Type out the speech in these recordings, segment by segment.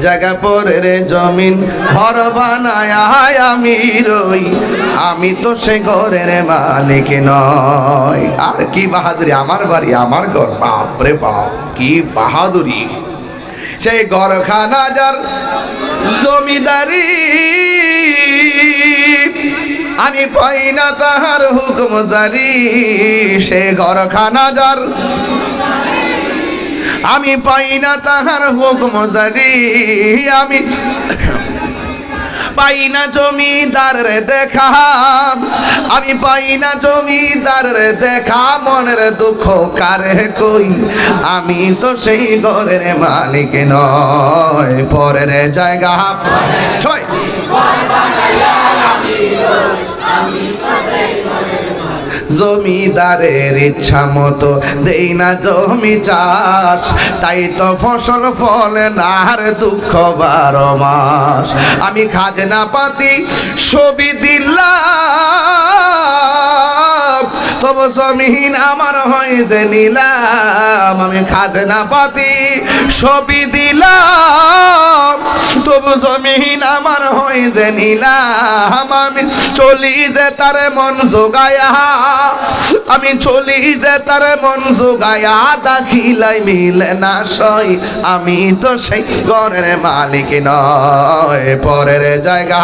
জায়গা পরের জমিন ঘর বানায় আমি রই, আমি তো সে ঘরের মালিক নয়। আর কি বাহাদুরি, আমার বাড়ি আমার ঘর, বাপ রে বাপ কি বাহাদুরি। সেই ঘরখানা যার জমিদারি, আমি পাই না তাহার হুকুম জারি। সে ঘরখানা যার আমি পাই না তাহার হুকুম জারি। আমি পাই না জমিদার রে দেখা, আমি পাই না জমিদার রে দেখা। মনের দুঃখ কারে কই, আমি তো সেই ঘরের মালিক নয়। পরের জায়গা ছয় জমিদারের ইচ্ছা মতো দেই না জমি চাষ, তাই তো ফসল ফলে না আর দুঃখ 12 মাস। আমি খাজনা পাতি সবই দিলাম, তবু জমিন আমার হয় যে নিলাম। আমি খাজনা পাতি সবই দিলাম, তবু জমিন আমার হয় যে নিলাম। আমি চলি যে তার মন জোগায়া, আমি চলি যে তার মন জোগায়া। দাখিলাই মিলে না সই, আমি তো সেই ঘরের মালিক নয়। পরের জায়গা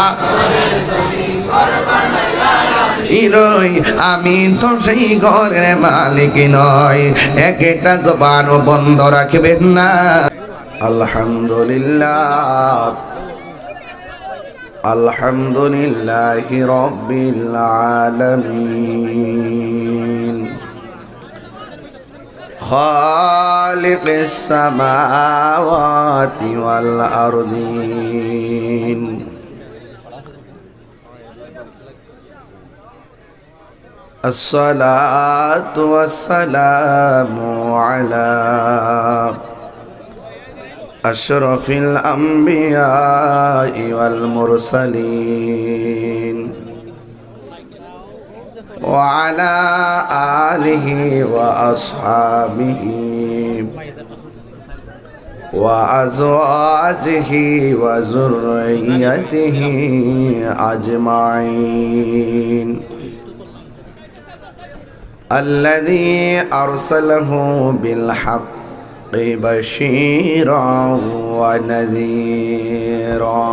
রই, আমি তো সেই ঘরের মালিক নয়। একটা জবান বন্ধ রাখবেন না। আলহামদুলিল্লাহ আলহামদুলিল্লাহি রাব্বিল আলামিন, খালিকিস সামাওয়াতি ওয়াল আরদিন। الصلاة والسلام على أشرف الأنبياء والمرسلين وعلى آله وأصحابه وأزواجه وذريته أجمعين، الذي أرسله بالحق بشيرا ونذيرا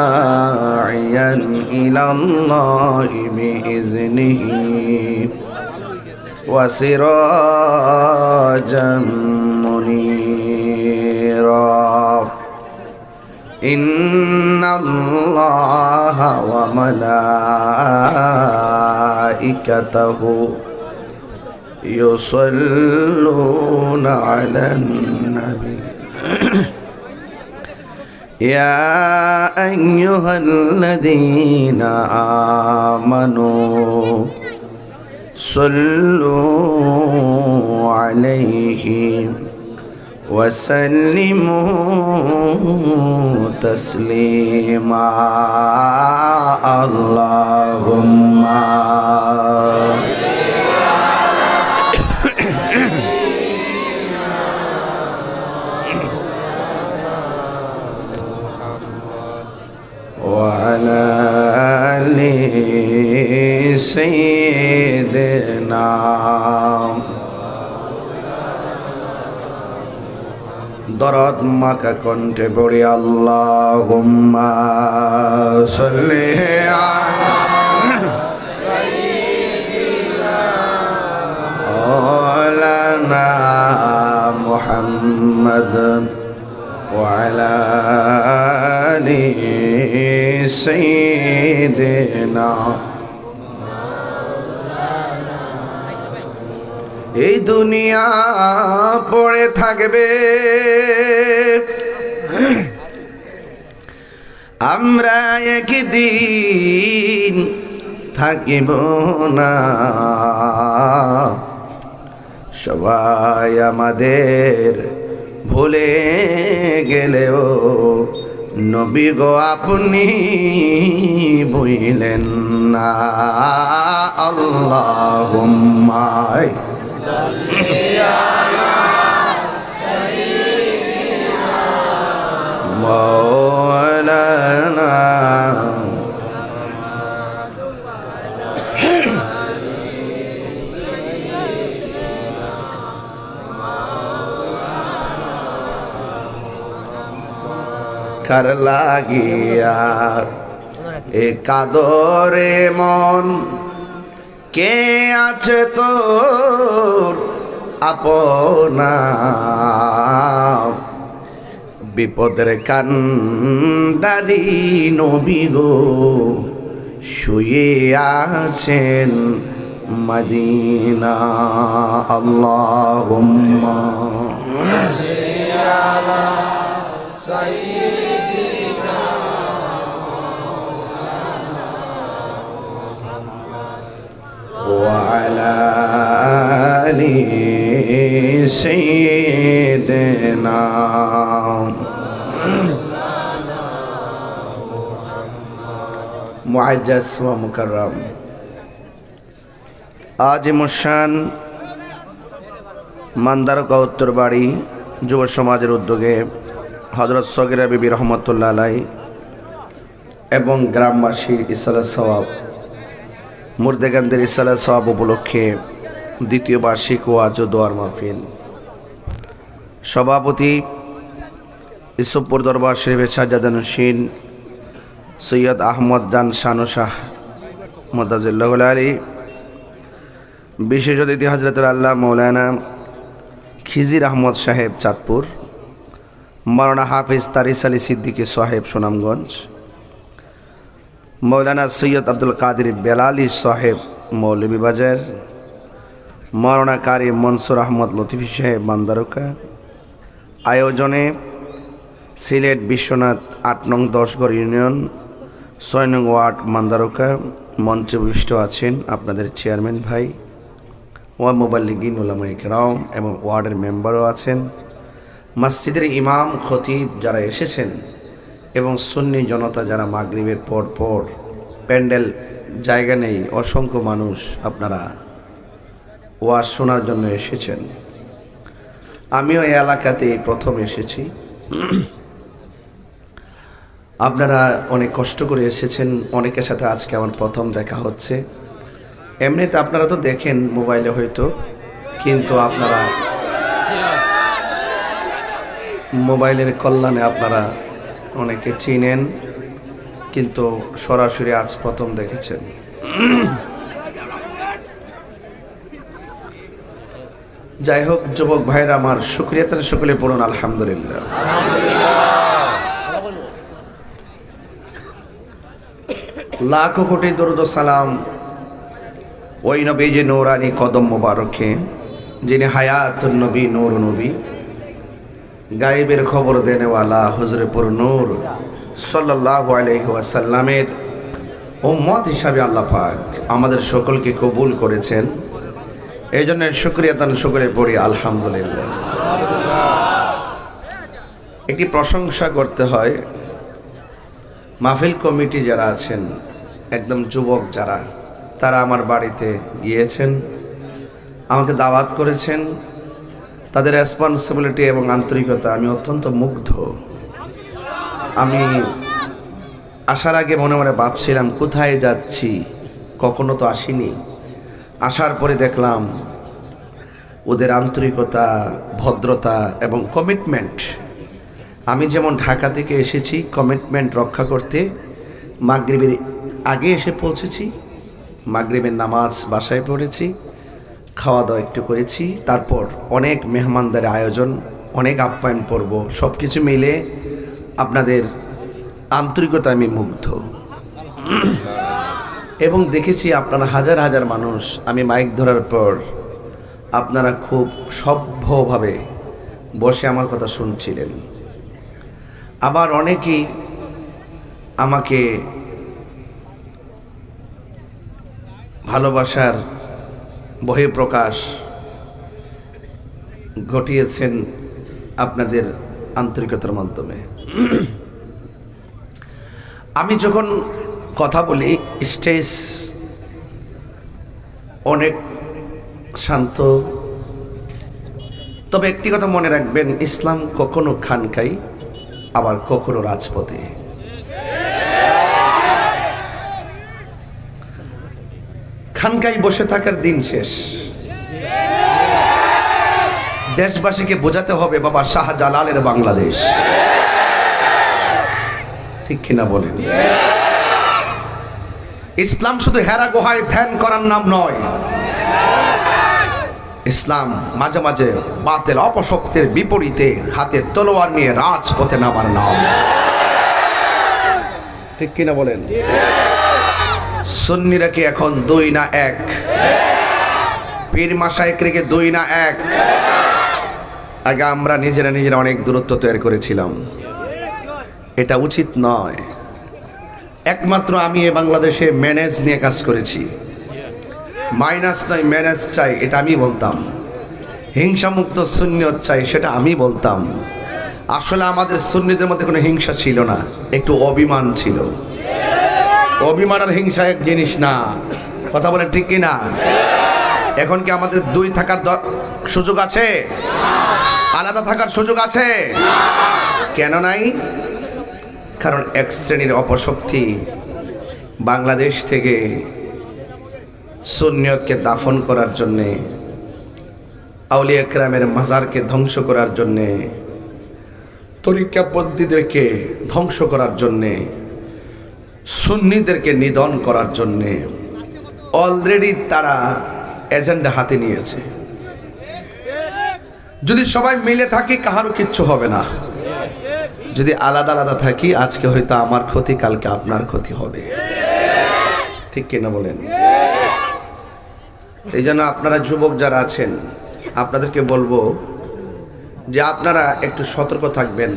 وداعيا إلى الله بإذنه وسراجا منيرا. إن الله وملائكته يصلون على النبي يا أيها الذين آمنوا صلوا عليه وسلموا تسليما. اللهم وعلى آل سيدنا দরদ মাকা কণ্ঠে পড়ি আল্লাহুম্মা সাল্লি আলা সাইয়্যিদিনা মুহাম্মদ ওয়া আলা আলি সাইয়্যিদিনা। এই দুনিয়া পড়ে থাকবে, আমরা একদিন থাকিব না। সবাই আমাদের ভুলে গেলেও নবী গো আপনি ভুলেন না। আল্লাহুম্মা সাল্লি আলা সাইয়্যিদিনা কার লাগিয়া এ কাদরে মন কে আছে তোর আপনা বিপদের কান্ডারি নবী গো শুয়ে আছেন মদিনা আল্লাহুম্মা وعلى آل سيدنا মুআজ্জাজ ওয়া মুকাররম আজিমুশান মান্দারকা উত্তরবাড়ি যুব সমাজের উদ্যোগে হযরত সগীরা বিবি রহমাতুল্লাহ আলাইহি এবং গ্রামবাসীর ইসলাত সওয়াব মুর্দেগানদের ইসলাত সওয়াব উপলক্ষে দ্বিতীয় বার্ষিক ওয়াজ ও দোয়ার মাহফিল সভাপতি ইসুফপুর দরবার শরীফের সাজ্জাদানুশীন সৈয়দ আহমদ জান শানু শাহ মুদাজিল্লাহ আলী, বিশেষ অতিথি হযরতুল আল্লাহ মৌলানা খিজির আহমদ সাহেব চাঁদপুর, মাওলানা হাফিজ তারিস আলী সিদ্দিকী সাহেব সুনামগঞ্জ, মৌলানা সৈয়দ আব্দুল কাদের বেলালী সাহেব মৌলভীবাজার, মাওলানা কারি মনসুর আহমদ লতিফি সাহেব মান্দারকা। আয়োজনে সিলেট বিশ্বনাথ ৮ নং ১০ ইউনিয়ন ৬ নং ওয়ার্ড মান্দারকা। মঞ্চে বিশিষ্ট আছেন আপনাদের চেয়ারম্যান ভাই ওয়া মুবাল্লিগিন উলামায়ে কেরাম এবং ওয়ার্ডের মেম্বারও আছেন, মসজিদের ইমাম খতিব যারা এসেছেন এবং সুন্নি জনতা যারা মাগরিবের পর পর প্যান্ডেল জায়গা নেই, অসংখ্য মানুষ আপনারা ওয়াজ শোনার জন্য এসেছেন। আমিও এই এলাকাতে প্রথম এসেছি, আপনারা অনেক কষ্ট করে এসেছেন, অনেকের সাথে আজকে আমার প্রথম দেখা হচ্ছে। এমনিতে আপনারা তো দেখেন মোবাইলে হয়তো, কিন্তু আপনারা মোবাইলের কল্যাণে আপনারা অনেকে চিনেন, কিন্তু সরাসরি আজ প্রথম দেখেছেন। যাই হোক যুবক ভাইরা আমার, শুকরিয়া তার সকলে পড়ুন আলহামদুলিল্লাহ। লাখো কোটি দরুদ ও সালাম ওই নবী যে নূরানি কদম মোবারকে, যিনি হায়াতুন নবী নূর নবী, গায়েবের খবর দেনেওয়ালা হুজুরে পুর নূর সাল্লাল্লাহু আলাইহি ওয়াসাল্লামের উম্মত হিসাবে আল্লাহ পাক আমাদের সকলকে কবুল করেছেন। এই জন্য শুকরিয়া তান শুকরে পড়ি আলহামদুলিল্লাহ। একটি প্রশংসা করতে হয়, মাহফিল কমিটি যারা আছেন একদম যুবক যারা, তারা আমার বাড়িতে গিয়েছেন, আমাকে দাওয়াত করেছেন, তাদের রেসপন্সিবিলিটি এবং আন্তরিকতা আমি অত্যন্ত মুগ্ধ। আমি আসার আগে মনে মনে ভাবছিলাম কোথায় যাচ্ছি, কখনো তো আসিনি। আসার পরে দেখলাম ওদের আন্তরিকতা, ভদ্রতা এবং কমিটমেন্ট। আমি যেমন ঢাকা থেকে এসেছি কমিটমেন্ট রক্ষা করতে, মাগরিবের আগে এসে পৌঁছেছি, মাগরিবের নামাজ বাসায় পড়েছি, খাওয়া দাওয়া একটু করেছি, তারপর অনেক মেহমানদের আয়োজন, অনেক আপ্যায়ন পর্ব, সব কিছু মিলে আপনাদের আন্তরিকতা আমি মুগ্ধ। এবং দেখেছি আপনারা হাজার হাজার মানুষ, আমি মাইক ধরার পর আপনারা খুব সভ্যভাবে বসে আমার কথা শুনছিলেন। আবার অনেকেই আমাকে ভালোবাসার বহিঃপ্রকাশ ঘটিয়েছেন আপনাদের আন্তরিকতার মাধ্যমে। আমি যখন কথা বলি স্টেজ অনেক শান্ত, তবে একটি কথা মনে রাখবেন, ইসলাম কখনো খানকাই আবার কখনো রাজপথে। খানকাই বসে থাকার দিন শেষ। দেশবাসীকে বোঝাতে হবে বাবা শাহজালালের বাংলাদেশ। ঠিক কিনা বলেন? ইসলাম শুধু হেরা গুহায় ধ্যান করার নাম নয়। ইসলাম মাঝে মাঝে বাতিল অপশক্তির বিপরীতে হাতে তলোয়ার নিয়ে রাজপথে নামার নাম। ঠিক কিনা বলেন? সুন্নিরা কি এখন 2 না 1? পীর মাশায়েখরা কি 2 না 1? আগে আমরা নিজেরা অনেক দূরত্ব তৈরি করেছিলাম, এটা উচিত নয়। একমাত্র আমি এ বাংলাদেশে ম্যানেজ নিয়ে কাজ করেছি, মাইনাস নয় ম্যানেজ চাই, এটা আমি বলতাম। হিংসামুক্ত সুন্নিয়ত চাই, সেটা আমি বলতাম। আসলে আমাদের সুন্নিদের মধ্যে কোনো হিংসা ছিল না, একটু অভিমান ছিল। অভিমান আর হিংসা এক জিনিস না, কথা বলেন ঠিক কি না? এখন কি আমাদের 2 থাকার সুযোগ আছে? আলাদা থাকার সুযোগ আছে? কেন নাই? কারণ এক শ্রেণীর অপশক্তি বাংলাদেশ থেকে সুন্নিয়তকে দাফন করার জন্যে, আউলিয়া কেরামের মাজারকে ধ্বংস করার জন্যে, তরিকাপন্থীদেরকে ধ্বংস করার জন্যে, সুন্নিদেরকে নিধন করার জন্যে অলরেডি তারা এজেন্ডা হাতে নিয়েছে। যদি সবাই মিলে থাকি কাহারও কিচ্ছু হবে না। যদি আলাদা আলাদা থাকি, আজকে হয়তো আমার ক্ষতি, কালকে আপনার ক্ষতি হবে। ঠিক কিনা বলেন? এই জন্য আপনারা যুবক যারা আছেন, আপনাদেরকে বলবো যে আপনারা একটু সতর্ক থাকবেন,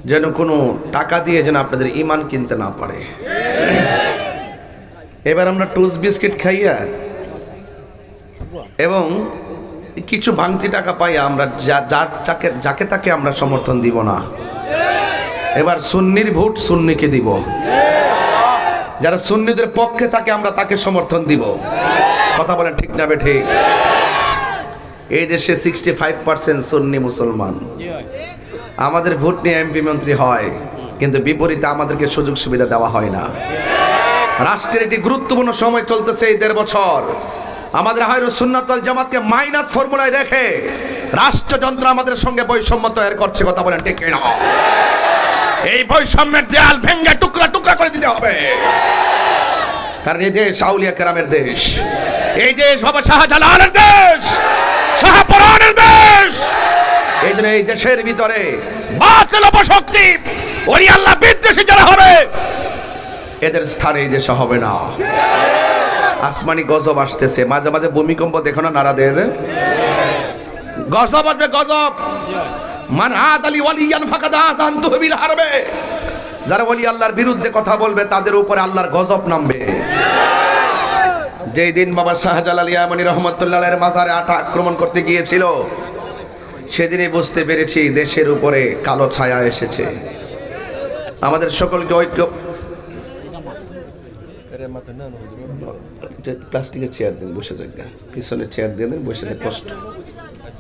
যেন কোনো টাকা দিয়ে যেন আপনাদের ঈমান কিনতে না পারে। এবার আমরা টোস্ট বিস্কিট খাইয়া এবং কিছু ভাঙতি টাকা পাই, আমরা যাকে তাকে আমরা সমর্থন দিব না। এবার সুন্নির ভোট সুন্নিকে দিব, যারা সুন্নিদের পক্ষে থাকে আমরা তাকে সমর্থন দিব। কথা বলেন ঠিক না বেঠিক? এই দেশে 65% সুন্নি মুসলমান। আমাদের ভোট নিয়ে এমপি মন্ত্রী হয়, কিন্তু বিপরীতে আমাদেরকে সুযোগ সুবিধা দেওয়া হয় না। রাষ্ট্রের একটি গুরুত্বপূর্ণ সময় চলতেছে এই 1.5 বছর। আমাদের আহলুস সুন্নাত ওয়াল জামাতকে মাইনাস ফর্মুলায় রেখে রাষ্ট্রযন্ত্র আমাদের সঙ্গে বৈষম্য তৈরি করছে। কথা বলেন ঠিক কিনা? এই বৈষম্যের দেয়াল ভেঙে টুকরা টুকরা করে দিতে হবে। কারণ এই দেশ আউলিয়া কেরামের দেশ, এই দেশ বাবা শাহজালালের দেশ, শাহপরানের দেশ। এই জন্য এই দেশের ভিতরে বাতিল অপশক্তি, ওলি আল্লাহ বিদ্বেষী যারা হবে, এদের স্থান এই দেশে হবে না। আসমানি গজব আসতেছে, মাঝে মাঝে ভূমিকম্প দেখো না, নাড়া দিয়ে যায়। গজব আসবে, গজব। মান আদালি ওয়ালিয়ান ফাকাদ আযানতুহু বিল হারবে। যারা ওলি আল্লাহর বিরুদ্ধে কথা বলবে তাদের উপরে আল্লাহর গজব নামবে। যেই দিন বাবা শাহজালাল ইয়ামানী রহমাতুল্লাহ আলাইহির মাজারে আক্রমণ করতে গিয়েছিল, সেদিনই বুঝতে পেরেছি দেশের উপরে কালো ছায়া এসেছে। আমাদের সকলকে ঐক্য, প্লাস্টিকের চেয়ার দিন, বসে জায়গা পিছনে চেয়ার দিয়ে দেন, বসে কষ্ট।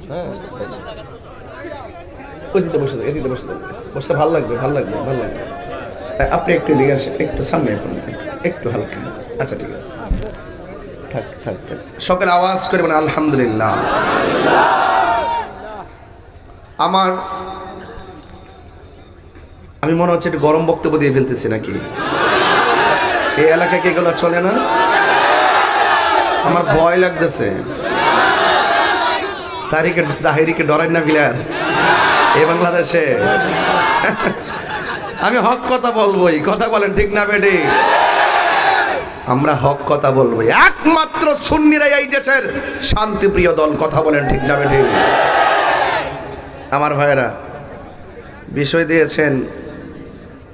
হ্যাঁ, ওইদিকে বসে যান, এদিকে বসে যান, বসতে ভালো লাগবে, ভালো লাগবে, ভালো লাগবে। আপনি একটু এদিকে আসেন, একটু সামনে এখন, একটু হালকা। আচ্ছা ঠিক আছে, থাক থাক থাক। সকলে আওয়াজ করে মানে আলহামদুলিল্লাহ। আমি মনে হচ্ছে একটু গরম বক্তব্য দিয়ে ফেলতেছি নাকি? এই এলাকায় কি এগুলো চলে না? আমার ভয় লাগতেছে। তাহিরিকে ডরাই না বিলার এই বাংলাদেশে। আমি হক কথা বলবোই, কথা বলেন ঠিক না বেটি? আমরা হক কথা বলবোই। একমাত্র সুন্নিরাই এই দেশের শান্তিপ্রিয় দল, কথা বলেন ঠিক না বেটি? আমার ভাইয়েরা, বিষয় দিয়েছেন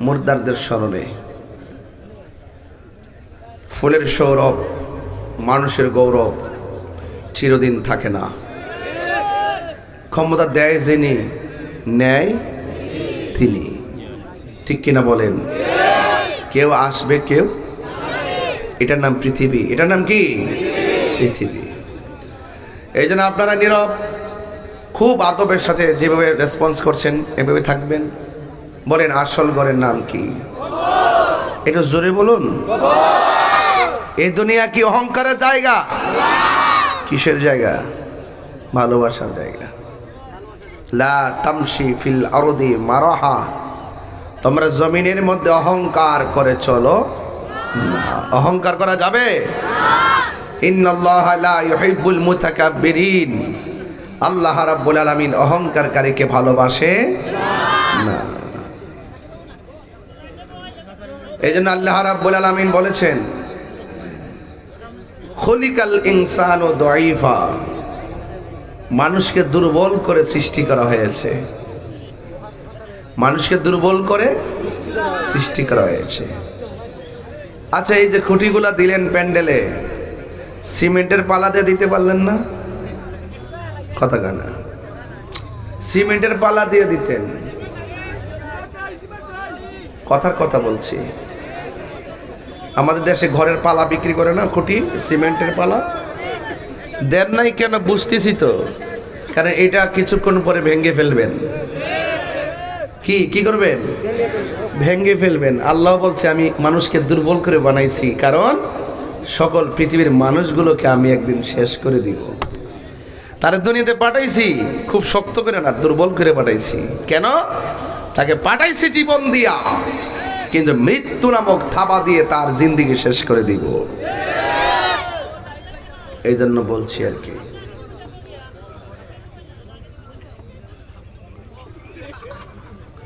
মুর্দারদের স্মরণে। ফুলের সৌরভ, মানুষের গৌরব চিরদিন থাকে না। ক্ষমতা দেয় যিনি, নেয় তিনি। ঠিক কিনা বলেন? কেউ আসবে, কেউ। এটার নাম পৃথিবী। এটার নাম কি? পৃথিবী। এই জন্য আপনারা নীরব, খুব আদবের সাথে যেভাবে রেসপন্স করছেন এভাবে থাকবেন। বলেন আসল ঘরের নাম কি? একটু জোরে বলুন। এই দুনিয়া কি অহংকারের জায়গা? কিসের জায়গা? ভালোবাসার জায়গা। লা তামশি ফিল আরদি মারাহা, তোমরা জমিনের মধ্যে অহংকার করে চলো না। অহংকার করা যাবে? ইন্নাল্লাহা লা ইউহিব্বুল মুতাকাব্বিরিন। আল্লাহ রাব্বুল আলামিন অহংকারকারীকে ভালোবাসে না। এইজন্য আল্লাহ রাব্বুল আলামিন বলেছেন, খুলিকাল ইনসানু দাঈফা, মানুষকে দুর্বল করে সৃষ্টি করা হয়েছে। মানুষকে দুর্বল করে সৃষ্টি করা হয়েছে। আচ্ছা, এই যে খুঁটিগুলা দিলেন প্যান্ডেলে, সিমেন্টের পালা দিয়ে দিতে পারলেন না? কথা কানা, সিমেন্টের পালা দিয়ে দিতেন। কথার কথা বলছি, আমাদের দেশে ঘরের পালা বিক্রি করে না, খুঁটি সিমেন্টের পালা দেন নাই কেন? বুঝতেছি তো, কারণ এটা কিছুক্ষণ পরে ভেঙে ফেলবেন। কি করবেন? ভেঙে ফেলবেন। আল্লাহ বলছে আমি মানুষকে দুর্বল করে বানাইছি, কারণ সকল পৃথিবীর মানুষগুলোকে আমি একদিন শেষ করে দিব। তার দুনিয়াতে পাঠাইছি খুব শক্ত করে না, দুর্বল করে পাঠাইছি। কেন? তাকে পাঠাইছি জীবন দিয়া, কিন্তু মৃত্যু নামক থাবা দিয়ে তার জিন্দেগি শেষ করে দিব। এই জন্য বলছি আর কি।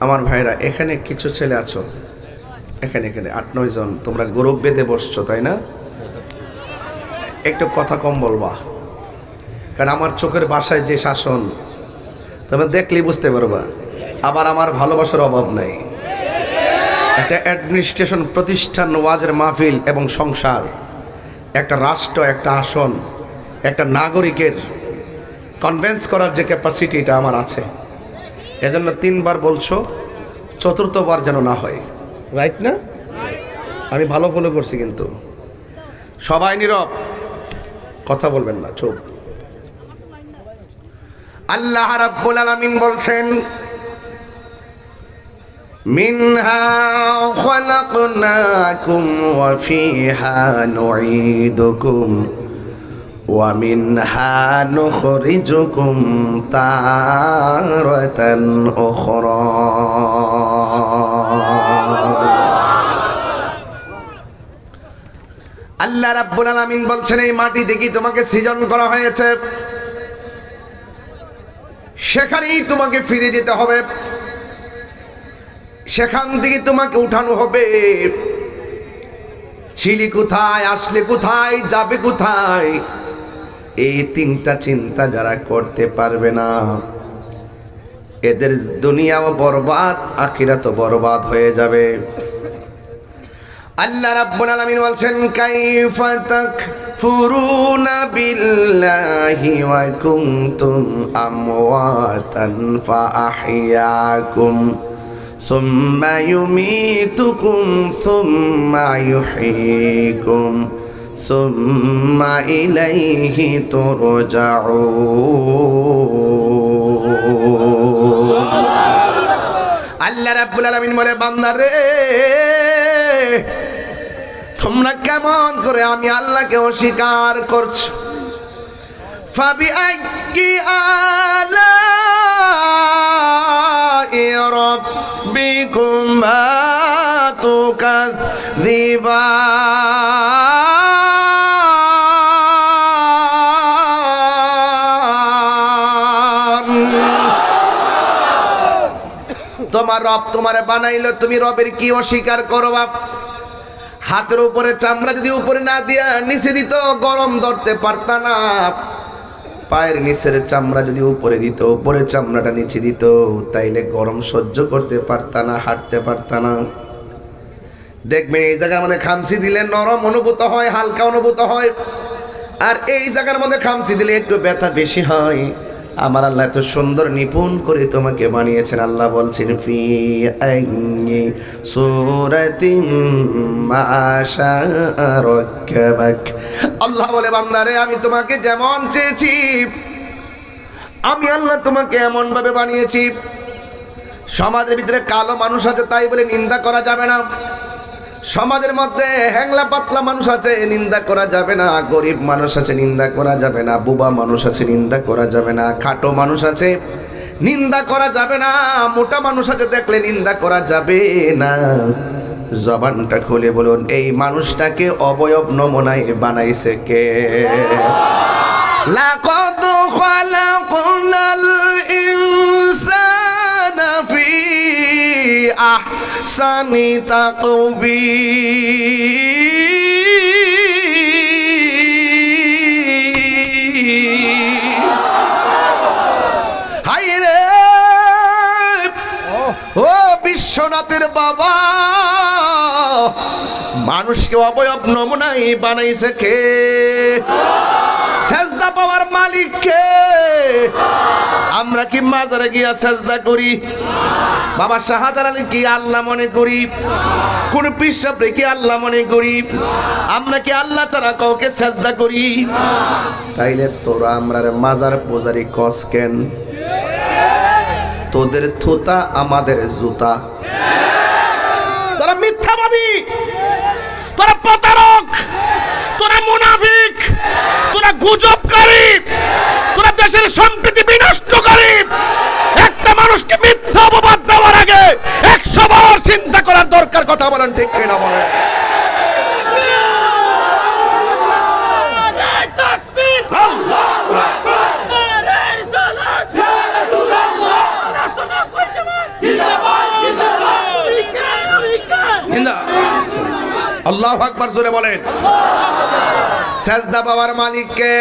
আমার ভাইরা, এখানে কিছু ছেলে আছো, এখানে 8-9 জন, তোমরা গৌরব বেঁধে বসছো, তাই না? একটু কথা কম বলবা, কারণ আমার চোখের ভাষায় যে শাসন তোমরা দেখলেই বুঝতে পারবা। আবার আমার ভালোবাসার অভাব নাই। একটা অ্যাডমিনিস্ট্রেশন প্রতিষ্ঠান, ওয়াজের মাহফিল এবং সংসার, একটা রাষ্ট্র, একটা আসন, একটা নাগরিকের কনভিন্স করার যে ক্যাপাসিটি, এটা আমার আছে। এজন্য 3 বার বলছো, 4র্থবার যেন না হয়। রাইট না? আমি ভালো ফলো করছি, কিন্তু সবাই নীরব, কথা বলবেন না, চুপ। আল্লাহ রাব্বুল আলামিন বলছেন, মিনহা খালাকনাকুম ওয়া ফিহা নুঈদুকুম ওয়া মিনহা নুখরিজুকুম তারাতান উখরা। আল্লাহ রাব্বুল আলামিন বলছেন, এই মাটি থেকে তোমাকে সৃজন করা হয়েছে, সেখানেই তোমাকে ফিরে যেতে হবে, সেখান থেকে তোমাকে উঠানো হবে। ছিলি কোথায়, আসলে কোথায়, যাবে কোথায়, এই 3টা চিন্তা যারা করতে পারবে না, এদের দুনিয়াও বরবাদ, আখিরাতও বরবাদ হয়ে যাবে। আল্লাহ রাব্বুল আলামিন বলছেন, কাইফা তাকফুরুনা বিল্লাহি ওয়া কুনতুম আমওয়াতান ফাআহইয়াকুম সুম্মা ইউমীতুকুম সুম্মা ইউহয়ীকুম সুম্মা ইলাইহি তুরজাউন। আল্লাহ রাব্বুল আলামিন বলে, বান্দারে, তোমরা কেমন করে আমি আল্লাহকে অস্বীকার করছো? ফাবিআইয়ি আলাই রাব্বিকুমা তুকাযযিবান। তোমার রব তোমারে বানাইলো, তুমি রবের কি অস্বীকার করবা? হাতের উপরে চামড়া যদি উপরে না দিয়া নিচে দিত, গরম ধরতে পারতা না। পায়ের নিচের চামড়া যদি উপরে দিত, উপরের চামড়াটা নিচে দিত, তাইলে গরম সহ্য করতে পারতা না, হাঁটতে পারতা না। দেখবেন এই জায়গার মধ্যে খামচি দিলে নরম অনুভূত হয়, হালকা অনুভূত হয়, আর এই জায়গার মধ্যে খামচি দিলে একটু ব্যথা বেশি হয়। আমার আল্লাহ এত সুন্দর নিপুণ করে তোমাকে বানিয়েছেন। আল্লাহ বলছেন, ফি আইয়ি সূরাতিন মা শাআ রাক্কাবাক। আল্লাহ বলে, বান্দারে, আমি তোমাকে যেমন চেয়েছি, আমি আল্লাহ তোমাকে এমন ভাবে বানিয়েছি। সমাজের ভিতরে কালো মানুষ আছে, তাই বলে নিন্দা করা যাবে না। সমাজের মধ্যে হ্যাংলা পাতলা মানুষ আছে, নিন্দা করা যাবে না। গরিব মানুষ আছে, নিন্দা করা যাবে না। বুবা মানুষ আছে, নিন্দা করা যাবে না। খাটো মানুষ আছে, নিন্দা করা যাবে না, মোটা মানুষ আছে দেখলে নিন্দা করা যাবে না। জবানটা খুলে বলুন, এই মানুষটাকে অবয়ব নমুনায় বানাইছে কে? লাকাদ খালাকনাল ইনসানা ফি আহসানি তাকবীর। হায়রে ও বিশ্বনাথের বাবা, মানুষকে অবয়ব নমুনায় বানাইছে কে? সেজদা পাওয়ার মালিক কে? আমরা কি মাজারে গিয়া সেজদা করি? বাবা শাহাদাত আলী কি আল্লাহ মনে করি? কোন পীর সাহেবরে কি আল্লাহ মনে করি? আমরা কি আল্লাহ ছাড়া কাউকে সেজদা করি? তাইলে তোরা আমরার মাজার পূজারি কস কেন? তোদের থুতা আমাদের জুতা। তোরা মিথ্যাবাদী, তোরা প্রতারক, তোরা মুনাফিক, তোরা গুজবকারী, তোরা দেশের সম্প্রীতি বিনষ্টকারী। একটা মানুষকে মিথ্যা অপবাদ দেওয়ার আগে 100 বার চিন্তা করার দরকার। কথা বলেন ঠিক কিনা বলেন? আল্লাহু আকবার জোরে বলেন। সেজদা পাওয়ার মালিক কে?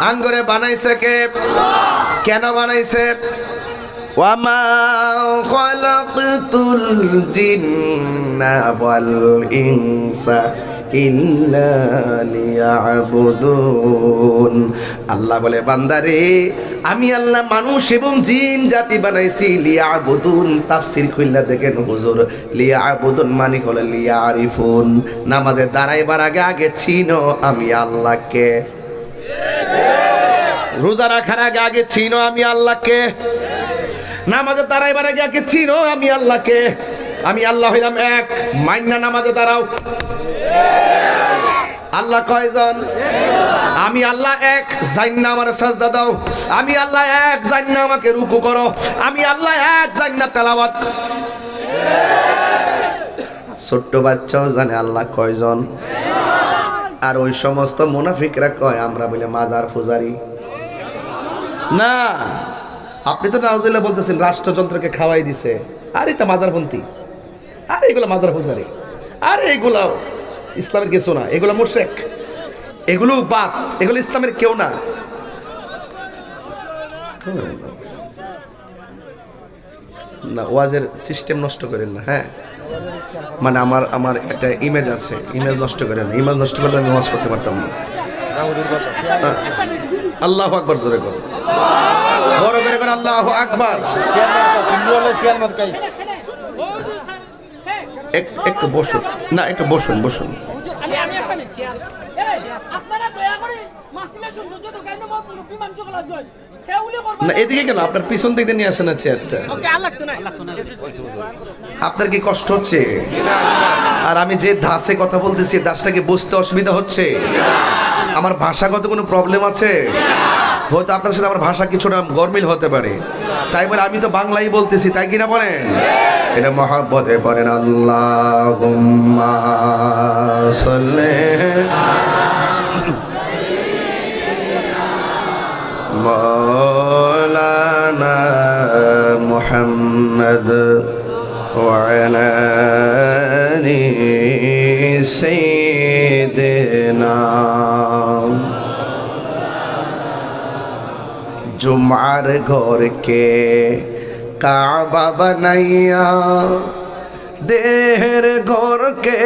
আঙ্গুরে বানাইছে কে? কেন বানাইছে? ওয়ামা খালাকতুল জিন্না ওয়াল ইনসা ইল্লা লিয়াবুদুন। আল্লাহ বলে, বান্দারে আমি আল্লাহ মানুষ এবং জিন জাতি বানাইছি লিয়াবুদুন। তাফসীর খুললা দেখেন হুজুর, লিয়াবুদুন মানে হলো লিয়ারিফুন। নামাজে দাঁড়াইবার আগে আগে চিনো আমি আল্লাহকে। রোজা রাখার আগে আগে চিনো আমি আল্লাহকে। নামাজে দাঁড়াইবার আগে আগে চিনো আমি আল্লাহকে। আমি আল্লাহ হইলাম এক, মাইন্না নামাজে দাঁড়াও। আল্লাহ কয়জন? আমি আল্লাহ এক, জান্না আমার সাজদা দাও। আমি আল্লাহ এক, জান্না আমাকে রুকু করো। আমি আল্লাহ এক, জান্না তেলাওয়াত। ছোট্ট বাচ্চাও জানে আল্লাহ কয়জন। আর ওই সমস্ত মুনাফিকরা কয় আমরা বলে মাজার পূজারি। না, আপনি তো নাউজুবিল্লাহ বলতেছেন রাষ্ট্রযন্ত্রকে খাওয়াই দিছে। আরে তা মাজারপন্থী, আরে এগুলো মাজার পূজারি, আরে এগুলো ইসলামের কিছু না, এগুলো মুশরিক, এগুলো বাত, এগুলো ইসলামের কেউ না। না, ওয়াজের সিস্টেম নষ্ট করেন না। হ্যাঁ, মানে আমার একটা ইমেজ আছে, ইমেজ নষ্ট করেন না। ইমেজ নষ্ট করলে আমি ওয়াজ করতে পারতাম না। আল্লাহু আকবার জোরে কর, বড় করে কর আল্লাহু আকবার। একটু বসুন না, একটু বসুন বসুন। না এদিকে কেন, আপনার পিছন দিকে নিয়ে আসেন না চেয়ারটা। আপনার কি কষ্ট হচ্ছে? আর আমি যে ধাসে কথা বলতেছি দাসটাকে বুঝতে অসুবিধা হচ্ছে? আমার ভাষাগত কোনো প্রবলেম আছে? হয়তো আপনার সাথে আমার ভাষা কিছুটা গরমিল হতে পারে, তাই বলে আমি তো বাংলাই বলতেছি, তাই কিনা বলেন? এটা মহব্বতে পড়েন আল্লাহুম্মা সাল্লি মাওলানা মুহাম্মদ ওয়া আলা আলি সাইয়্যিদিনা। জুমার ঘরকে কাবা বানাইয়া, দেহের ঘরকে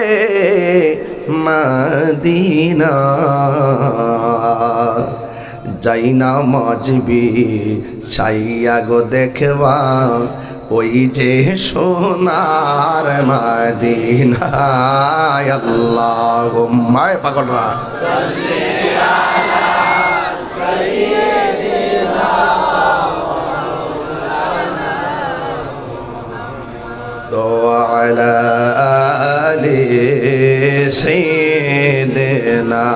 মদিনা, যাই না মজবি ছাইয়া গো দেখবা ওই যে সোনার মদিনা। আল্লাহুম্মা পাগলরা وعلى آل سيدنا।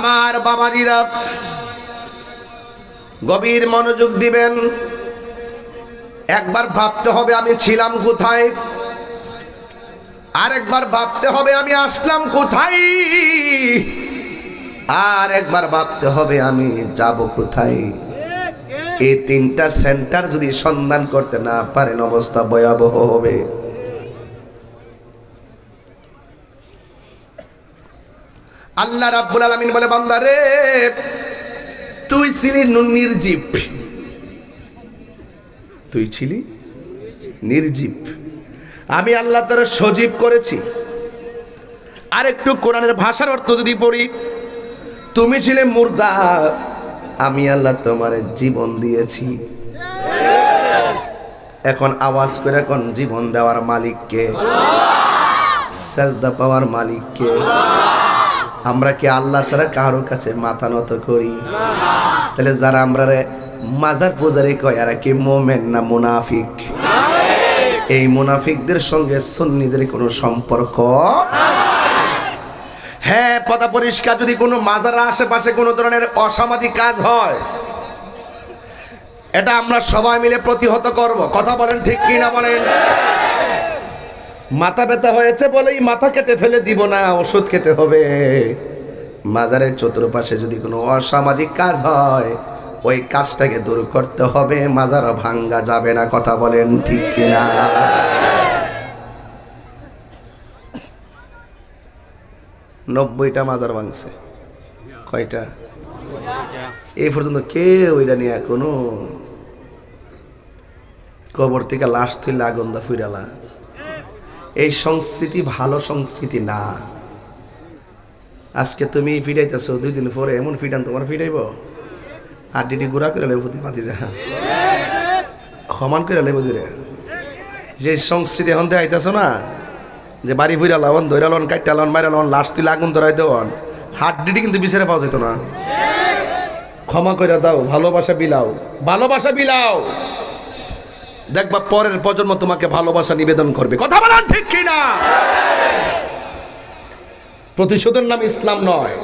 আমার বাবাজিরা গভীর মনোযোগ দিবেন। একবার ভাবতে হবে আমি ছিলাম কোথায়, আরেকবার ভাবতে হবে আমি আসলাম কোথায়, আর একবার ভাবতে হবে আমি যাব কোথায়। এই তিনটার সেন্টার যদি সন্ধান করতে না পারেন অবস্থা ভয়াবহ হবে। আল্লাহ রাব্বুল আলামিন বলে, বান্দা রে তুই ছিলি নির্জীব, তুই ছিলি নির্জীব, আমি আল্লাহ তোর সজীব করেছি। আর একটু কোরআনের ভাষার অর্থ যদি পড়ি, তুমি ছিলে মুর্দা, আমি আল্লাহ তোমার জীবন দিয়েছি। এখন আওয়াজ করে কোন জীবন দেওয়ার মালিককে, সাজদা পাওয়ার মালিককে। আমরা কি আল্লাহ ছাড়া কারোর কাছে মাথা নত করি? তাহলে যারা আমরা মাজার পূজারি কয় এরা কি মোমেন না মুনাফিক? এই মুনাফিকদের সঙ্গে সুন্নিদের কোনো সম্পর্ক। হ্যাঁ, কথা পরিষ্কার, যদি কোনো মাজার আশেপাশে কোনো ধরনের অসামাজিক কাজ হয় এটা আমরা সবাই মিলে প্রতিহত করব। কথা বলেন ঠিক কি না বলেন? মাথা ব্যথা হয়েছে বলেই মাথা কেটে ফেলে দিব না, ওষুধ খেতে হবে। মাজারের চতুর্পাশে যদি কোনো অসামাজিক কাজ হয় ওই কাজটাকে দূর করতে হবে, মাজারও ভাঙ্গা যাবে না। কথা বলেন ঠিক কি না? 90টা মাজার ভাঙছে। কয়টা? এই পর্যন্ত কেউ ওইটা নিয়ে কোনো কবর থেকে লাশ তুলে আগুন দা ফুইরালা। এই সংস্কৃতি ভালো সংস্কৃতি না। আজকে তুমি ফিরাইতেছো, 2 দিন পরে এমন ফিটান তোমার ফিরাইব আর ডিডি গুড়া করে লেবো পাতি যা সমান করে লেবো দিলে। যে সংস্কৃতি এখন দেখাইতেছো না, যে বাড়ি ফুইরা লাওন দৈরা লন কাইটা লন মাইরা লন লাশ তুলে আগুন ধরাই দেওয়ান, হাত ডিডি কিন্তু বিচারে পাওয়া যেত না। ক্ষমা করে দাও, ভালোবাসা বিলাও, ভালোবাসা বিলাও, দেখবা পরের প্রজন্ম তোমাকে ভালোবাসা নিবেদন করবে। কথা বলেন ঠিক কি না? প্রতিশোধের নাম ইসলাম নয়,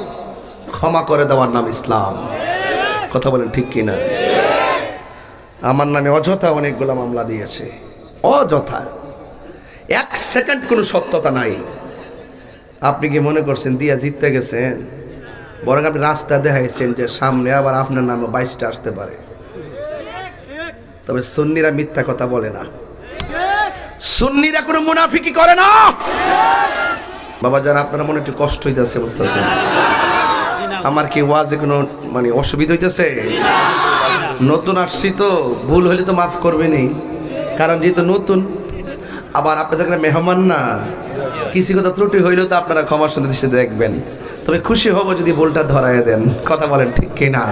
ক্ষমা করে দেওয়ার নাম ইসলাম। কথা বলেন ঠিক কি না? আমার নামে অযথা অনেকগুলো মামলা দিয়েছে, অযথা, 1 সেকেন্ড কোনো সত্যতা নাই। আপনি কি মনে করছেন দিয়া জিততে গেছেন? বরং আপনি রাস্তা দেখাইছেন যে সামনে আবার আপনার নামে 22টা আসতে পারে। তবে সুন্নিরা মিথ্যা কথা বলে না, সুন্নিরা কোনো মুনাফিকি করে না। বাবা যারা আপনারা মনে একটু কষ্ট হইতেছে, বুঝতেছেন আমার কি ওয়াজে কোনো মানে অসুবিধা হইতেছে? নতুন আসছি তো, ভুল হলে তো মাফ করবেনই, কারণ যেহেতু নতুন। আবার আপনাদের মেহমান না, কিছু কথা ত্রুটি হইলেও তো আপনারা ক্ষমার সুন্দর দৃষ্টিতে দেখবেন। তবে খুশি হব যদি ভুলটা ধরায় দেন। কথা বলেন ঠিক কি না?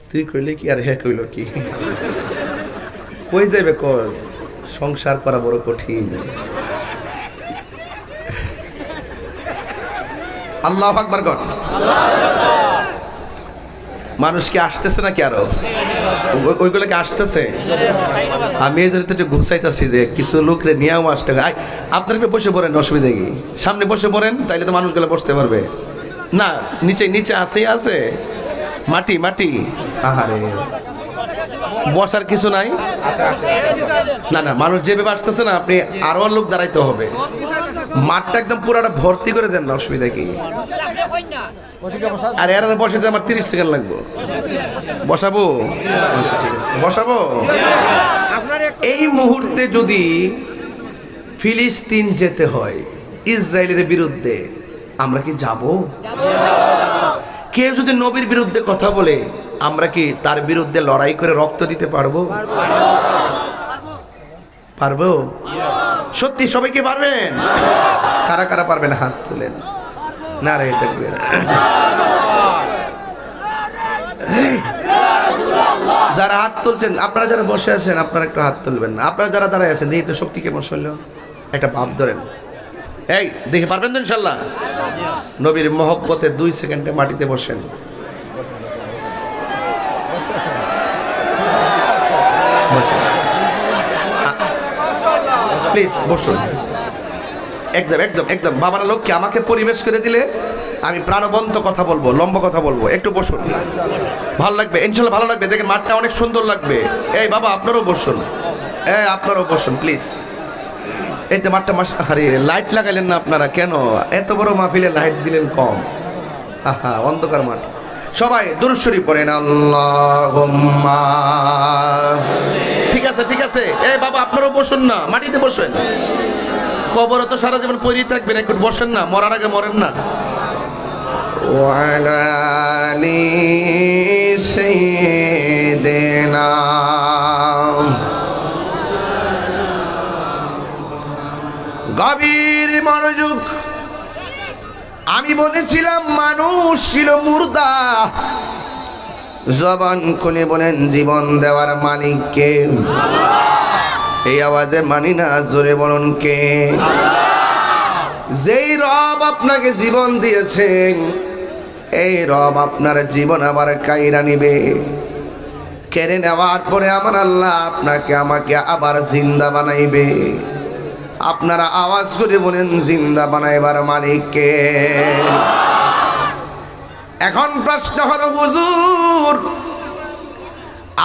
তুই কইলে কি আর হে কইল কি? কই যাবে কর, সংসার করা বড় কঠিন। আল্লাহু আকবার কর। মানুষ কি আসতেছে নাকি আরো? ওইগুলো কি আসতেছে? আমি এই জন্য একটু ঘুষাইতেছি যে কিছু লোকরে নিয়েও আসতে। আপনার একটু বসে পড়েন, অসুবিধা কি? সামনে বসে পড়েন, তাইলে তো মানুষগুলো বসতে পারবে না। নিচে নিচে আছে, আছে মাটি মাটি। আহারে, বসার কিছু নাই? না না, মানুষ যেভাবে আসতেছে না, আপনি আরো লোক দাঁড়াইতে হবে। মাঠটা একদম পুরাটা ভর্তি করে দেন না, অসুবিধা কি? আর এর বসাতে আমার 30 সেকেন্ড লাগবে। বসাবো? আচ্ছা ঠিক আছে, বসাবো। এই মুহূর্তে যদি ফিলিস্তিন যেতে হয় ইসরায়েলের বিরুদ্ধে, আমরা কি যাব? কেউ যদি নবীর বিরুদ্ধে কথা বলে, আমরা কি তার বিরুদ্ধে লড়াই করে রক্ত দিতে পারবো? পারবো? সত্যি সবাই কি পারবেন? কারা কারা পারবেন হাত তুলেন। না রে দেখবেন, যারা হাত তুলছেন, আপনারা যারা বসে আছেন আপনারা একটু হাত তুলবেন না। আপনারা যারা দাঁড়ায় আছেন দেখি তো শক্তি কেমন শৈল, একটা ভাব ধরেন। এই দেখে পারবেন তো ইনশাল্লাহ? নবীর মহব্বতে 2 সেকেন্ডে মাটিতে বসেন। প্লিজ বসুন। একদম একদম একদম বাবার লোককে আমাকে পরিবেশ করে দিলে আমি প্রাণবন্ত কথা বলবো, লম্বা কথা বলবো। একটু বসুন, ভালো লাগবে ইনশাল্লাহ, ভালো লাগবে। দেখেন মাঠটা অনেক সুন্দর লাগবে। এই বাবা আপনারও বসুন, আপনারও বসুন প্লিজ। এই তো মাঠটা আরে লাইট লাগাইলেন না আপনারা কেন? এত বড় মাহফিলে লাইট দিলেন কম। আহা, অন্ধকার মাঠ। সবাই দুরূদ শরীফ পড়েন আল্লাহুম্মা। ঠিক আছে ঠিক আছে। এই বাবা আপনারও বসুন না, মাটিতে বসেন। কবর তো সারা জীবন পড়েই থাকবেন, একটু বসেন না, মরার আগে মরেন না। ওয়ালা আলি সাইয়্যিদিনা। গভীর মনোযোগ। আমি বলেছিলাম মানুষ ছিল মুর্দা। জবান খুলে বলেন জীবন দেওয়ার মালিক কে? এই আওয়াজে মানি না, জোরে বলুন কে? যেই রব আপনাকে জীবন দিয়েছেন, এই রব আপনার জীবন আবার কাইরা নিবে। কেড়ে নেওয়ার পরে আমার আল্লাহ আপনাকে আমাকে আবার জিন্দা বানাইবে। আপনারা আওয়াজ করে বলেন জিন্দা বানাইবার মালিক কে? এখন প্রশ্ন হলো হুজুর,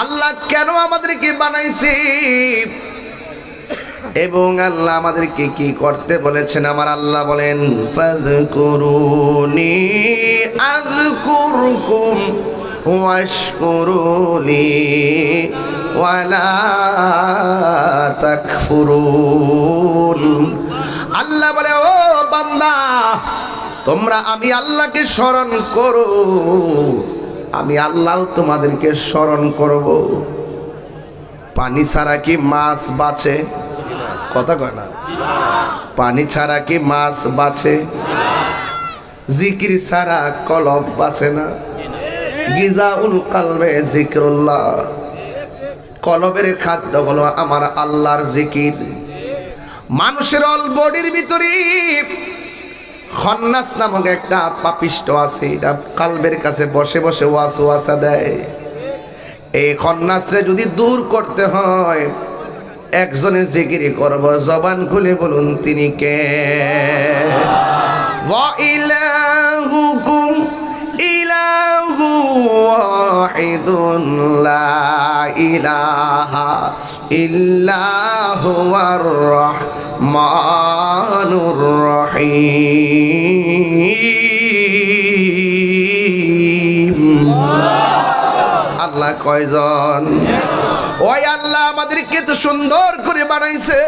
আল্লাহ কেন আমাদেরকে বানাইছে এবং আল্লাহ আমাদেরকে কি করতে বলেছেন? আমার আল্লাহ বলেন ফাযকুরুনি আযকুরকুম ওয়াশকুরুলি ওয়ালা তাকফুরুন। আল্লাহ বলে ও বান্দা, তোমরা আমি আল্লাহকে স্মরণ করো, আমি আল্লাহ তোমাদেরকে স্মরণ করব। পানি ছাড়া কি মাছ বাঁচে? কথা কয় না। পানি ছাড়া কি মাছ বাঁচে? জিকির ছাড়া কলব বাঁচে না। গিজাউল কলবে জিক্রুল্লাহ। কলবের খাদ্য হলো আমার আল্লাহর জিকির। মানুষের অল বডির ভিতরে খন্নাস নামক একটা পাপিষ্ট আছে, এটা কালবের কাছে বসে বসে ওয়াসওয়াসা দেয়। এই খন্নাসরে যদি দূর করতে হয়, একজনের জিকির করব। জবান খুলে বলুন তিনি কে? ওয়া ইলাহুকুম ইলাহু ওয়াহিদুন লা ইলাহা ইল্লা হুয়ার রহমানুর রহিম। আল্লাহ কয়জন? ওই আল্লাহ আমাদেরকে তো সুন্দর করে বানাইছে।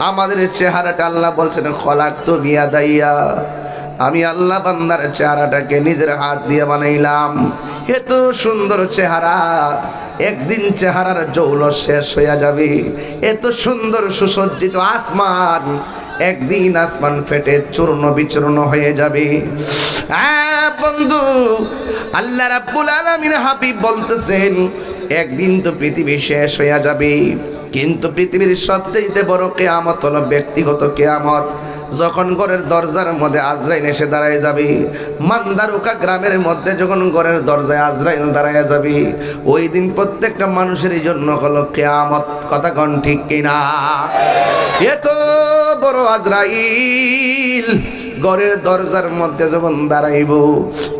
আমাদের চেহারাটা আল্লাহ বলছেন খলাকতু বিয়াদাইয়া। আমি আল্লাহ বান্দার চেহারাটাকে নিজের হাত দিয়ে বানাইলাম। এত সুন্দর চেহারা, একদিন চেহারার জৌল শেষ হইয়া যাবে। এত সুন্দর সুসজ্জিত আসমান, একদিন আসমান ফেটে চূর্ণ বিচূর্ণ হয়ে যাবে। বন্ধু, আল্লাহ রাব্বুল আলামিন হাবিব বলতেছেন একদিন তো পৃথিবী শেষ হইয়া যাবে, কিন্তু পৃথিবীর সবচেয়ে বড় কিয়ামত হলো ব্যক্তিগত কিয়ামত। যখন ঘরের দরজার মধ্যে আজরাইল এসে দাঁড়ায় যাবে, মান্দারুকা গ্রামের মধ্যে যখন ঘরের দরজায় আজরাইল দাঁড়ায় যাবে, ওই দিন প্রত্যেকটা মানুষের জন্য হলো কিয়ামত। কথা কোন ঠিক কিনা? এত বড় আজরাইল ঘরের দরজার মধ্যে যখন দাঁড়াইব,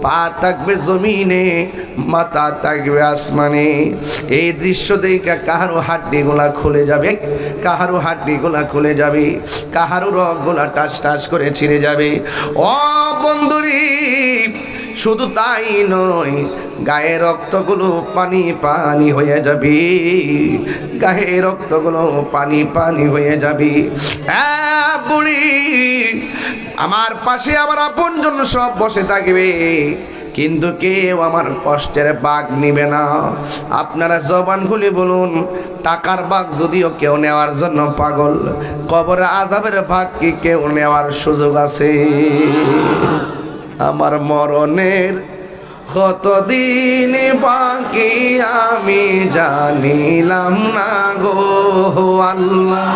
পা থাকবে জমিনে, মাথা থাকবে আসমানে। এই দৃশ্য দেখে কাহারো হাড্ডিগুলা খুলে যাবে, কাহারো হাড্ডিগুলা খুলে যাবে, কাহারো রগগুলা টাস টাস করে ছিঁড়ে যাবে। ও বন্ধুরি, শুধু তাই নয়, গায়ে রক্তগুলো পানি পানি হয়ে যাবে, গায়ে রক্তগুলো পানি পানি হয়ে যাবে। বুড়ি, আমার পাশে আমার আপনজন সব বসে থাকবে, কিন্তু কেউ আমার কষ্টের ভাগ নিবে না। আপনারা জবান খুলে বলুন, টাকার ভাগ যদিও কেউ নেওয়ার জন্য পাগল, কবরে আযাবের ভাগ কি কেউ নেওয়ার সুযোগ আছে? আমার মরণের কতদিন বাকি আমি জানিলাম না গো আল্লাহ।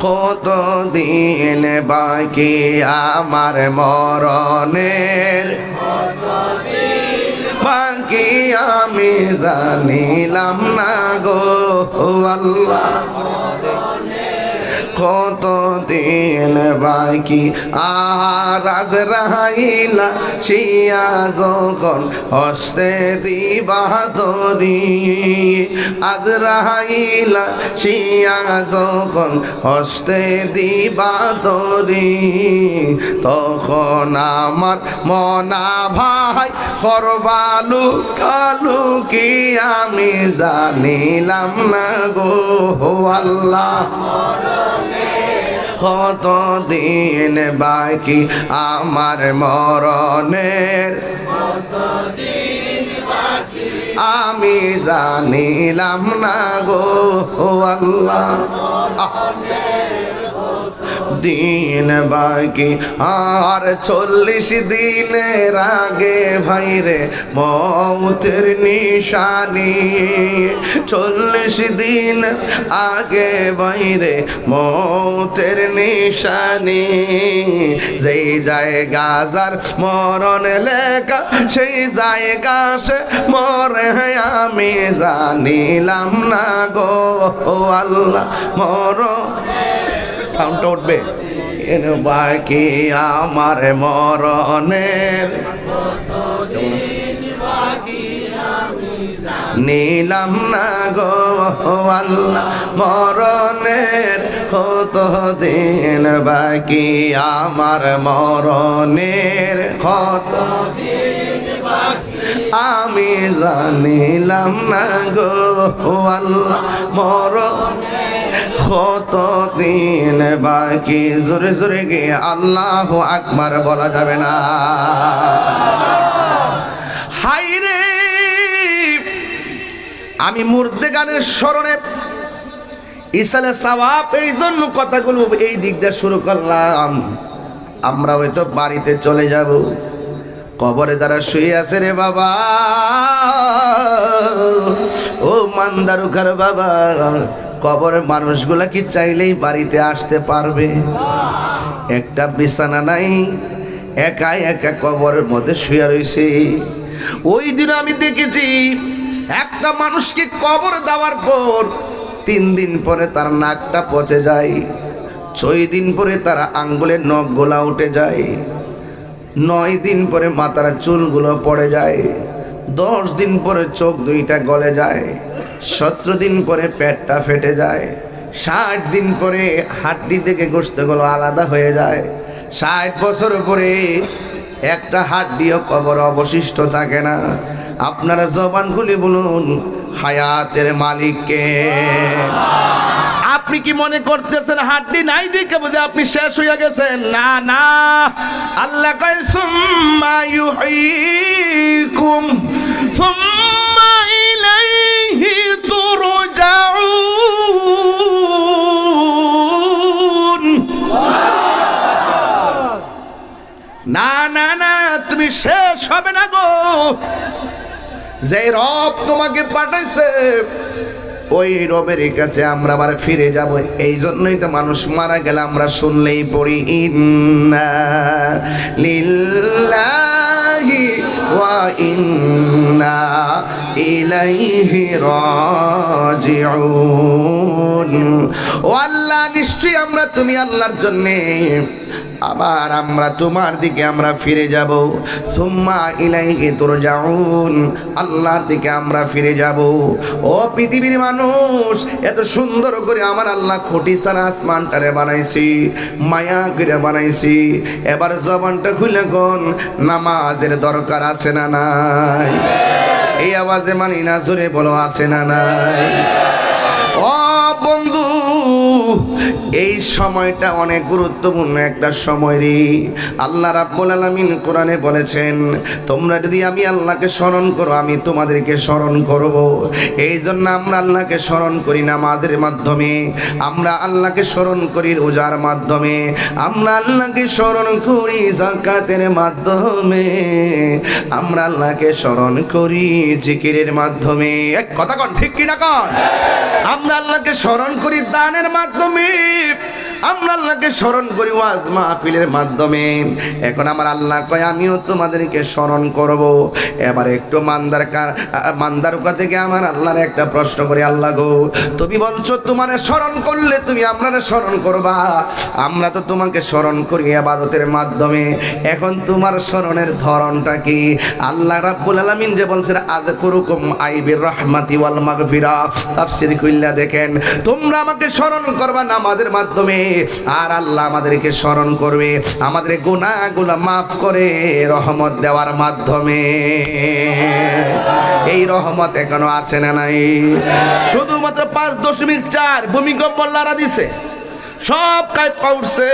কতদিন বাকি আমার মরণের, বাকি আমি জানিলাম না গো আল্লাহ। কত দিন বাকি আর আজরাইলা শিয়া যখন হস্তে দিবা দরি আজরাইলা শিয়া যখন হস্তে দিবা দরি তখন আমার মনা ভাই করবালু কালু কি আমি জানিলাম না গো আল্লাহ কত দিন বাকি আমার মরণের আমি জানিলাম না গো আল্লাহ দিন বাকি আর 40 দিনের আগে ভাইরে মৌতের নিশানি 40 দিন আগে ভাইরে মৌতের নিশানি যেই জায়গা যার মরণ লেখা সেই জায়গা সে মরে আমি জানিলাম না গো আল্লাহ মরণ সাউন্ডটা উঠবে এন বাকি আমার মরণের নিলাম না গো আল্লাহ মরণের কত দিন বাকি আমার মরণের কত আমি জানিলাম না গো আল্লাহ কত দিন বাকি জোরে জোরে গিয়ে আল্লাহু আকবার বলা যাবে না হায়রে আমি মুর্দে গানের স্মরণে ইসালে সওয়াব এই জন্য কথাগুলো এই দিক দিয়ে শুরু করলাম আমরা হয়তো বাড়িতে চলে যাব কবরে যারা শুয়ে আছে রে বাবা ও মান্দারুকার বাবা কবরের মানুষগুলা কি চাইলেই বাড়িতে আসতে পারবে একটা বিছানা নাই একা একা কবরের মধ্যে শুয়ে রয়েছে ওই দিন আমি দেখেছি একটা মানুষকে কবর দেওয়ার পর 3 দিন পরে তার নাকটা পচে যায় 6 দিন পরে তার আঙ্গুলের নখগুলা উঠে যায় 9 দিন পরে মাথার চুলগুলো পড়ে যায় 10 দিন পরে চোখ দুইটা গলে যায় 17 দিন পরে পেটটা ফেটে যায় 60 দিন পরে হাড্ডি থেকে গোশতগুলো আলাদা হয়ে যায় 60 বছর পরে একটা হাড্ডিও কবর অবশিষ্ট থাকে না আপনারা জবান খুলে বলুন হায়াতের মালিককে আপনি কি মনে করতেছেন হাড্ডি নাই দেখে বুঝে আপনি শেষ হয়ে গেছেন না না আল্লাহ কয় সুম্মা ইউহয়িকুম সুম্মা ইলাইহি তুরজাউন না না না তুমি শেষ হবে না গো যে রব তোমাকে পাঠাইছে ওই রবের কাছে আমরা আবার ফিরে যাব এই জন্যই তো মানুষ মারা গেলে আমরা শুনলেই পড়ি ইন্না লিল্লাহি ওয়া ইন্না ইলাইহি রাজিউন ও আল্লাহ নিশ্চয়ই আমরা তুমি আল্লাহর জন্য আবার আমরা তোমার দিকে আমরা ফিরে যাব সুম্মা ইলাইহি তুরজাউন আল্লাহর দিকে আমরা ফিরে যাব ও পৃথিবীর মানুষ এত সুন্দর করে আমার আল্লাহ খুঁটি ছাড়া আসমানটারে বানাইছি মায়া করে বানাইছি এবার জবানটা খুলে কোন নামাজের দরকার আছে না নাই এই আওয়াজে মানি না জোরে বলো আছে না নাই ও বন্ধু এই সময়টা অনেক গুরুত্বপূর্ণ একটা সময় রে আল্লাহ রাব্বুল আলামিন কোরআনে বলেছেন তোমরা যদি আমি আল্লাহকে স্মরণ করো আমি তোমাদেরকে স্মরণ করব এই জন্য আমরা আল্লাহকে স্মরণ করি নামাজের মাধ্যমে আমরা আল্লাহকে স্মরণ করি রোজার মাধ্যমে আমরা আল্লাহকে স্মরণ করি যাকাতের মাধ্যমে আমরা আল্লাহকে স্মরণ করি জিকিরের মাধ্যমে এক কথা কোন ঠিক কি না কোন আমরা আল্লাহকে স্মরণ করি দানের মাধ্যমে আমরা আল্লাহকে স্মরণ করি ওয়াজ মাহফিলের মাধ্যমে। এখন আমার আল্লাহ কয় আমিও তোমাদেরকে স্মরণ করব। এবার একটু মান্দারকা থেকে আমার আল্লাহর একটা প্রশ্ন করি, আল্লাহ গো তুমি বলছো তোমার স্মরণ করলে তুমি আপনারা স্মরণ করবা, আমরা তো তোমাকে স্মরণ করি ইবাদতের মাধ্যমে, এখন তোমার স্মরণের ধরনটা কি? আল্লাহ রাব্বুল আলামিন যে বলছেন আযকুরুকুম আইবির রাহমাতি ওয়াল মাগফিরা, তাফসীর কইলা দেখেন তোমরা আমাকে স্মরণ করবা নামাজের মাধ্যমে, আর আল্লাহ আমাদেরকে স্মরণ করবে আমাদের গুনাহগুলো মাফ করে রহমত দেওয়ার মাধ্যমে। এই রহমত এখনো আছে না নাই? শুধুমাত্র 5.4 ভূমিকম্প লারা দিছে, সব কাইপা উঠছে।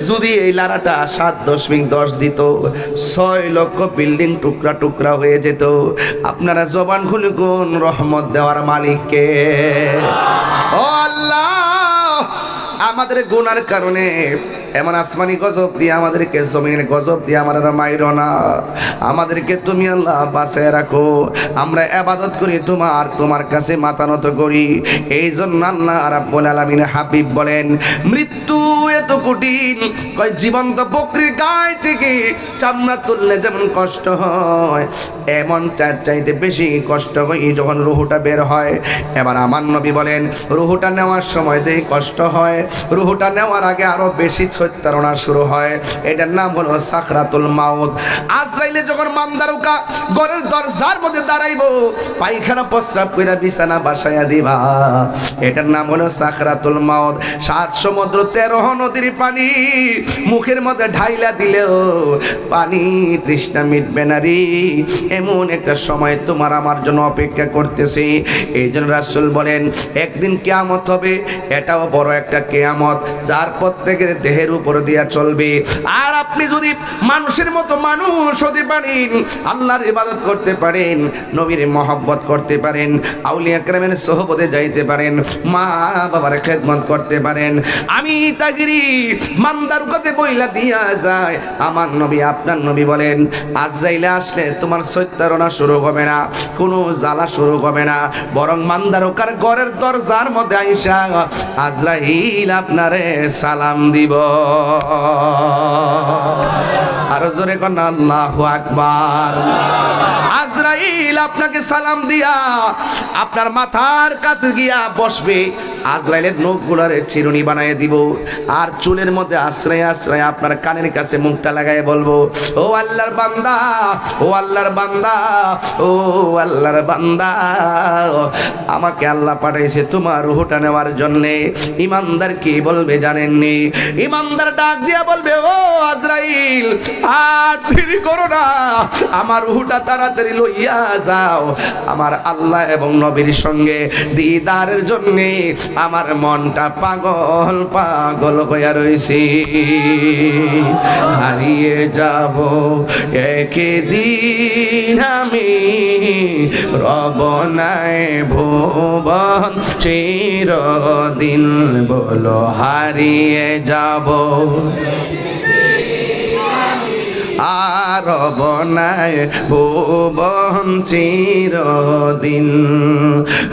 যদি এই লারাটা 7.10 দিত, 6 লক্ষ বিল্ডিং টুকরা টুকরা হয়ে যেত। আপনারা জবান খুলে কোন রহমত দেওয়ার মালিককে? ও আল্লাহ, আমাদের গুনার কারণে এমন আসমানি গজব দিয়ে আমাদেরকে, জমিনের গজব দিয়ে আমরা মাইরো না, আমাদেরকে তুমি আল্লাহ বাঁচায় রাখো। আমরা ইবাদত করি তোমার কাছে মাথা নত করি। এই জন্য আল্লাহ রাব্বুল আলামিন হাবিব বলেন মৃত্যু এত কঠিন, কয় জীবন্ত বকরির গায়ে থেকে চামড়া তুললে যেমন কষ্ট হয়, এমন চাইতে বেশি কষ্ট হয় যখন রুহুটা বের হয়। এবার আমার নবী বলেন রুহুটা নেওয়ার সময় যে কষ্ট হয়, রুহুটা নেওয়ার আগে আরো বেশি ছত্তরণা শুরু হয়। এটার নাম হলো সাকরাতুল মাউত। আজরাইলে যখন মান্দারকা ঘরের দরজার মধ্যে দাঁড়াইবো, পায়খানা প্রস্রাব কইরা বিছানা বাসায়া দিবা, এটার নাম হলো সাকরাতুল মাউত। 7 সমুদ্র 13 নদীর পানি মুখের মধ্যে ঢাইলা দিলেও পানি তৃষ্ণা মিটবে না রে। এমন একটা সময় তোমার আমার জন্য অপেক্ষা করতেছে। এই জন্য রাসূল বলেন একদিন কিয়ামত হবে, এটাও বড় একটা কিয়ামত, যার প্রত্যেকের দেহের উপর দিয়া চলবে। আর আপনি যদি মানুষের মতো মানুষ হতে পারেন, আল্লাহর ইবাদত করতে পারেন, নবীর মহব্বত করতে পারেন, আউলিয়া কেরামের সোহবতে যাইতে পারেন, মা বাবার খেদমত করতে পারেন, আমি তাগিরি মান্দারকাতে বইলা দিয়া যায় আমার নবী, আপনার নবী বলেন আজরাইলে আসলে তোমার ছত্তরণা শুরু হবে না, কোনো জ্বালা শুরু হবে না, বরং মান্দারকার ঘরের দরজার মধ্যে আইসা আজরাইল আপনারে সালাম দিব। আরো জোরে কোন আল্লাহু আকবার। আজরাইল আপনাকে সালাম দিয়া আপনার মাথার কাছে গিয়া বসবে, আজরাইলের নখগুলারে চিরুনি বানায় দিব, আর চুলের মধ্যে আশ্রয় আশ্রয় আপনার কানের কাছে মুখটা লাগায় বলবো ও আল্লাহর বান্দা, ও আল্লাহর বান্দা, ও আল্লাহর বান্দা, আমাকে আল্লাহ পাঠাইছে তোমার রূহটা নেওয়ার জন্যে। ইমানদার কি বলবে জানেননি? ইমানদার ডাক দিয়া বলবে ও আজরাইল আর দেরি করো না, আমার রূহটা তাড়াতাড়ি লইয়া যাও, আমার আল্লাহ এবং নবীর সঙ্গে দিদারের জন্যে আমার মনটা পাগল পাগল হইয়া রইছে। হারিয়ে যাব একদিন আমি, রব নাই ভুবন চিরদিন, বলো হারিয়ে যাব আর রব নাই ভুবন চিরদিন।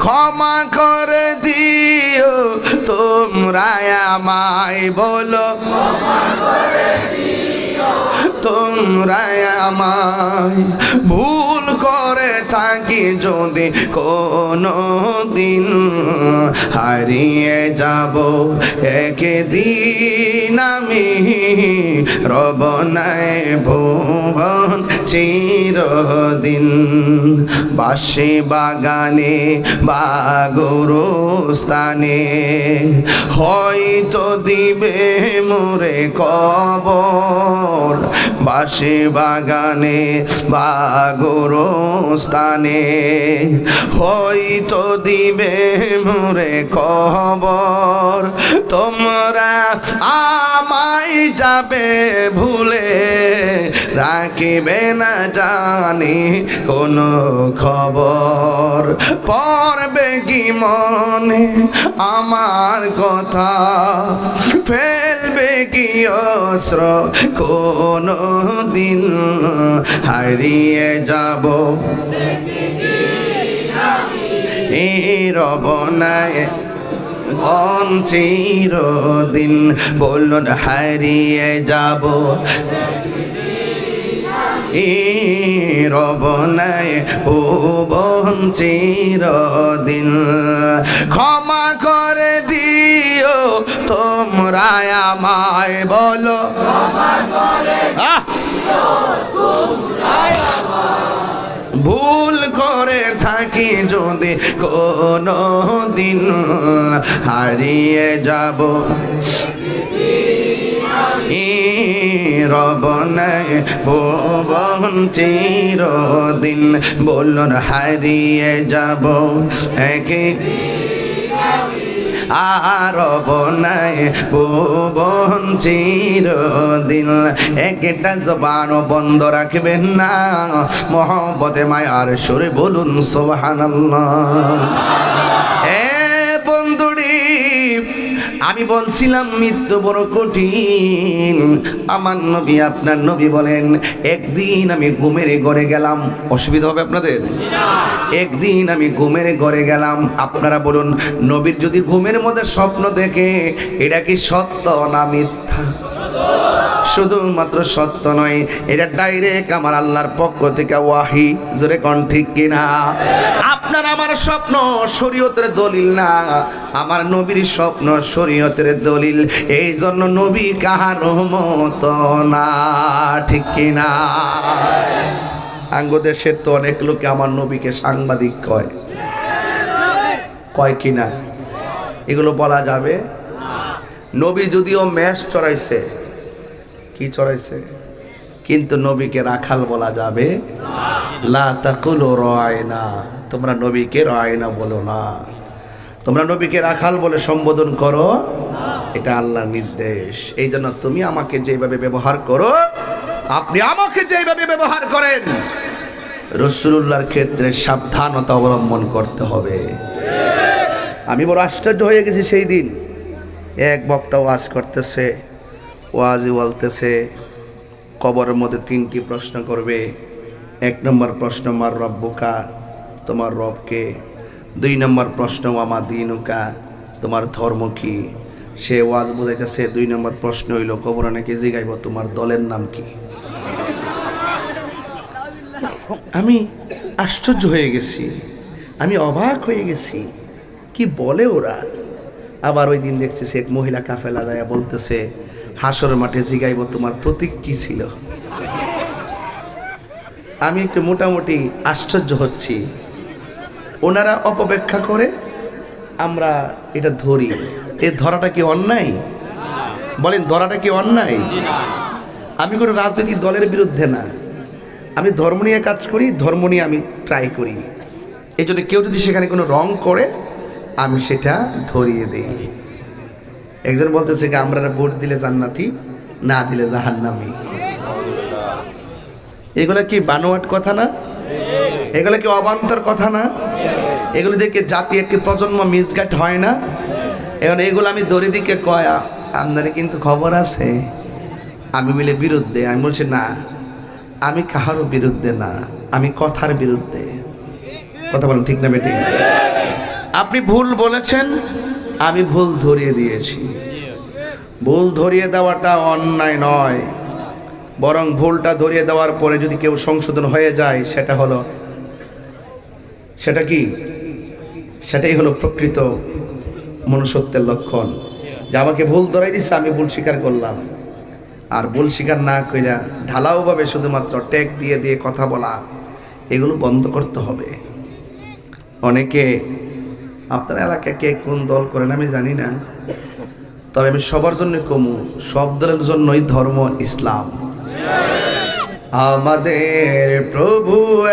ক্ষমা করে দিও তোমরা আমায়, বলো তোমরা আমায়, ভুল করে থাকি যদি কোনো দিন, হারিয়ে যাব একদিন আমি, রব নাই ভুবন চিরদিন। বাঁশি বাগানে বা গোরস্থানে হয়তো দিবে মোরে কবর, বাঁশি বাগানে বা গোরস্থানে হয়তো দিবে মোরে খবর। তোমরা আমায় যাবে ভুলে, রাখিবে না জানি কোনো খবর, পড়বে কি মনে আমার কথা, ফেলবে কি অস্ত্র কোনো দিন, হারিয়ে যাব এই রব নাই চিরদিন বলুন হারিয়ে যাব রব নাই ভুবন চিরদিন ক্ষমা করে দিও তোমরা আমায় বলো ভুল করে থাকি যদি কোনো দিন হারিয়ে যাব রব নাই ভুবন চিরদিন বলুন হারিয়ে যাব একে আর নাই ভুবন চিরদিন একটা জবানও বন্ধ রাখবেন না মহব্বতে মায়ার সুরে বলুন সুবহানাল্লাহ বন্ধুরি আমি বলছিলাম মৃত্যু বড় কঠিন আমার নবী আপনার নবী বলেন একদিন আমি ঘুমের ঘরে গেলাম অসুবিধা হবে আপনাদের একদিন আমি ঘুমের ঘরে গেলাম আপনারা বলুন নবীর যদি ঘুমের মধ্যে স্বপ্ন দেখে এটা কি সত্য না মিথ্যা শুধুমাত্র সত্য নয় এটা ডাইরেক্ট আমার আল্লাহর পক্ষ থেকে ওয়াহি জোরে কোন ঠিক কিনা আপনার আমার স্বপ্ন শরীয়তের দলিল না আমার নবীর স্বপ্ন শরীয়তের দলিল এই জন্য নবী কাহার মত না ঠিক কিনা আঙ্গ দেশের তো অনেক লোকে আমার নবীকে সাংবাদিক কয় কিনা এগুলো বলা যাবে নবী যদিও মেষ চড়াইছে কি চড়াইছে কিন্তু নবীকে রাখাল বলা যাবে লা তাকুলু রায়না তোমরা নবীকে রায়না বলো না তোমরা নবীকে রাখাল বলে সম্বোধন করো এটা আল্লাহর নির্দেশ এই জন্য তুমি আমাকে যেভাবে ব্যবহার করো আপনি আমাকে যেভাবে ব্যবহার করেন রাসূলুল্লাহর ক্ষেত্রে সাবধানতা অবলম্বন করতে হবে আমি বড় আশ্চর্য হয়ে গেছি সেই দিন এক বক্তা ওয়াজ করতেছে ওয়াজি বলতেছে কবরের মধ্যে তিনটি প্রশ্ন করবে এক নম্বর প্রশ্ন মার রব্বুকা তোমার রবকে দুই নম্বর প্রশ্ন আমা দিনুকা তোমার ধর্ম কি সে ওয়াজ বুঝাইতেছে দুই নম্বর প্রশ্ন হইল কবরে নাকি জিগাইব তোমার দলের নাম কি আমি আশ্চর্য হয়ে গেছি আমি অবাক হয়ে গেছি কি বলে ওরা আবার ওই দিন দেখছি এক মহিলা কাফেলা দায়া বলতেছে হাসরের মাঠে জিগাইব তোমার প্রতীক কি ছিল আমি একটু মোটামুটি আশ্চর্য হচ্ছি ওনারা অপব্যাখ্যা করে আমরা এটা ধরি এই ধরাটা কি অন্যায় বলেন ধরাটা কি অন্যায় আমি কোনো রাজনৈতিক দলের বিরুদ্ধে না আমি ধর্ম নিয়ে কাজ করি ধর্ম নিয়ে আমি ট্রাই করি এই জন্য কেউ যদি সেখানে কোনো রং করে আমি সেটা ধরিয়ে দিই একজন বলতেছে কি আমরা ভোট দিলে জান্নাতি না দিলে জাহান্নামী এগুলা কি বানোয়াট কথা না এগুলা কি অবান্তর কথা না এগুলো দেখে জাতি একটি প্রজন্ম মিসগাইড হয় না এখন এগুলো আমি দড়ি দিকে কয় আপনার কিন্তু খবর আছে আমি বলে বিরুদ্ধে আমি বলছি না আমি কাহারও বিরুদ্ধে না আমি কথার বিরুদ্ধে কথা বলেন ঠিক না বেটি আপনি ভুল বলেছেন আমি ভুল ধরিয়ে দিয়েছি ভুল ধরিয়ে দেওয়াটা অন্যায় নয় বরং ভুলটা ধরিয়ে দেওয়ার পরে যদি কেউ সংশোধন হয়ে যায় সেটা হলো সেটা কি সেটাই হলো প্রকৃত মনুষ্যত্বের লক্ষণ যে আমাকে ভুল ধরাই দিছে আমি ভুল স্বীকার করলাম আর ভুল স্বীকার না কইরা ঢালাওভাবে শুধুমাত্র ট্যাগ দিয়ে দিয়ে কথা বলা এগুলো বন্ধ করতে হবে অনেকে আপনার এলাকায় কে কোন দল করেন আমি জানি না তবে আমি সবার জন্য কমু সব দলের জন্যই ধর্ম ইসলাম আমাদের প্রভু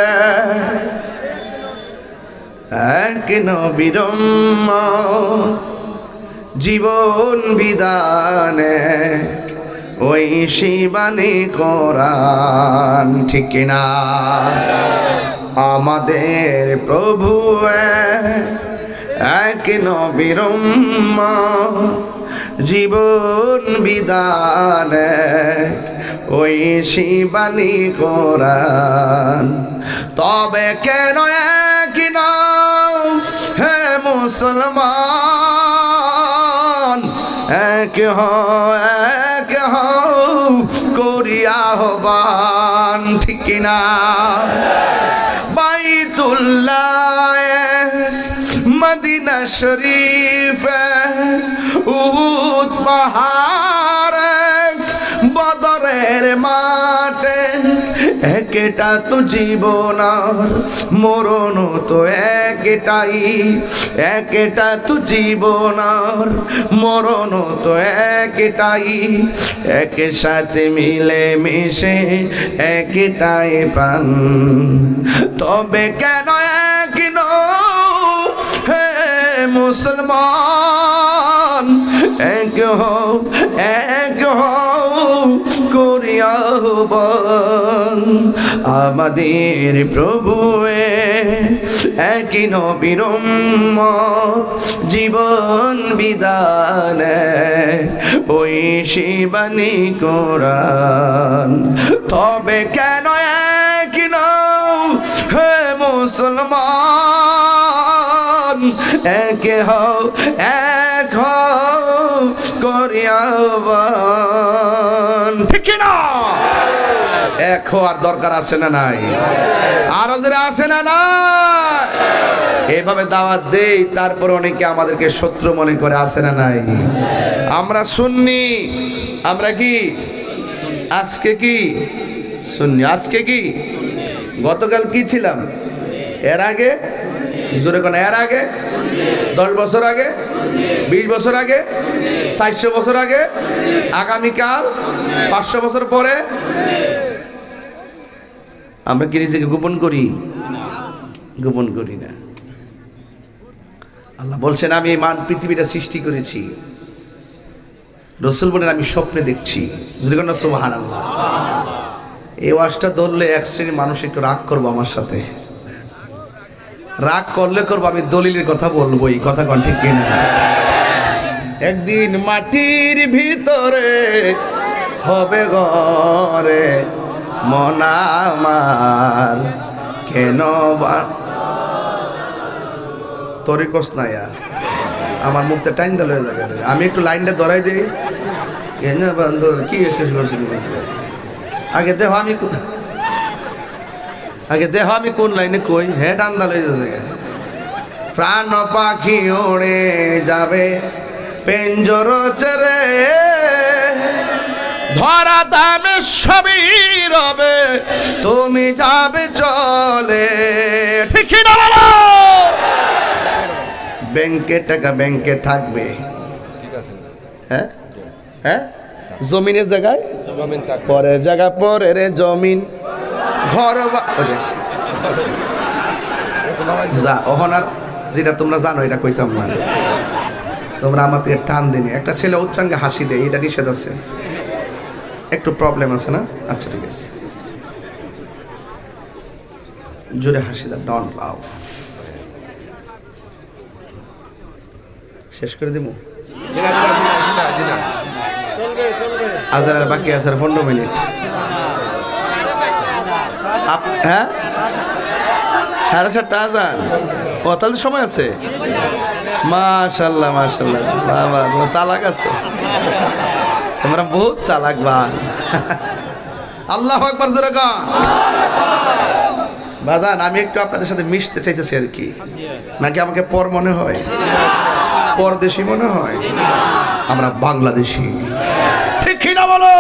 এক নবীর জীবন বিধানে ওই শিবানী কোরআন ঠিক না আমাদের প্রভু এক নবীর জীবন বিধানে ওই শিবানী কোরআন তবে কেন এক নাও হে মুসলমান এক হও করিয়া আহ্বান, ঠিক না? বাইতুল্লাহ মদিনা শরীফ উহুদ পাহাড় বদরের মাঠে, একটা তো জীবন আর মরণ তো একটাই, একটা তো জীবন আর মরণ তো একটাই, একের সাথে মিলে মিশে একটাই প্রাণ, তবে কেন এক হে মুসলমান, এক হও করিয়া আহ্বান, আমাদের প্রভু একই নবীর উম্মত, জীবন বিধান ওই শিবানী কোরআন, তবে কেন এক নও হে মুসলমান, এক হও করিয়া আহ্বান, ঠিক না? এক হওয়ার দরকার আছে না নাই? আরো যারা আছে না না, এইভাবে দাওয়াত দেই, তারপর অনেকে আমাদেরকে শত্রু মনে করে, আছে না নাই? আমরা সুন্নি, আমরা কি আজকে কি সুন্নি, আজকে কি গতকাল কি ছিলাম, এর আগে জোরে কোন, এর আগে 10 বছর আগে, 20 বছর আগে, 400 বছর আগে, আগামীকাল 500 বছর পরে। আমরা কি নিজেকে গোপন করি? গোপন করি না। আল্লাহ বলছেন আমি পৃথিবীটা সৃষ্টি করেছি, রাসূল বলেন আমি স্বপ্নে দেখছি, সুবহানাল্লাহ। এই ওয়াজটা ধরলে এক শ্রেণীর মানুষ একটু রাগ করবো আমার সাথে, রাগ করলে করবো, আমি দলিলের কথা বলবো, এই কথা কোন ঠিক কিনা? একদিন মাটির ভিতরে হবে ঘরে মন আমার, কেন তরিকস নাইয়া আমার মুখটা টাইম দিল হয়ে যাবে, আমি একটু লাইনটা ধরাই দিই। কি করছিল আগে দেহ আমি কোন লাইনে কই, হ্যাঁ টান্দা লয়ে যাচ্ছে, প্রাণ পাখি ওড়ে যাবে পেঞ্জর ছেড়ে, ধরা দামে সবই রবে, তুমি যাবে চলে, ঠিক না বলো? ব্যাংকে টাকা ব্যাংকে থাকবে, হ্যাঁ হ্যাঁ, জমিনের জায়গায় পরের জায়গা, পরের জমিন ঘর যা অহনার, যেটা তোমরা জানো এটা কইতাম না, তোমরা আমার থেকে টান দিনি। একটা ছেলে উচ্চাঙ্গে হাসি দেয়, এটা নিষেধ আছে, একটু প্রবলেম আছে না? আচ্ছা ঠিক আছে, জোরে হাসি দাও, ডন্ট লাভ। শেষ করে দিব, আজানের বাকি আছে 15 মিনিট। হ্যাঁ 7:30 আজান, ও তাহলে সময় আছে। মাশাআল্লাহ মাশাআল্লাহ, বাবা তোমার চালাক আছে, তোমরা বহুত চালাক বা। আল্লাহু আকবার জোরে গা। বাজান আমি একটু আপনাদের সাথে মিশতে চাইতেছি আর কি, নাকি আমাকে পর মনে হয়, পরদেশি মনে হয়? আমরা বাংলাদেশি, ঠিক কি না বলো?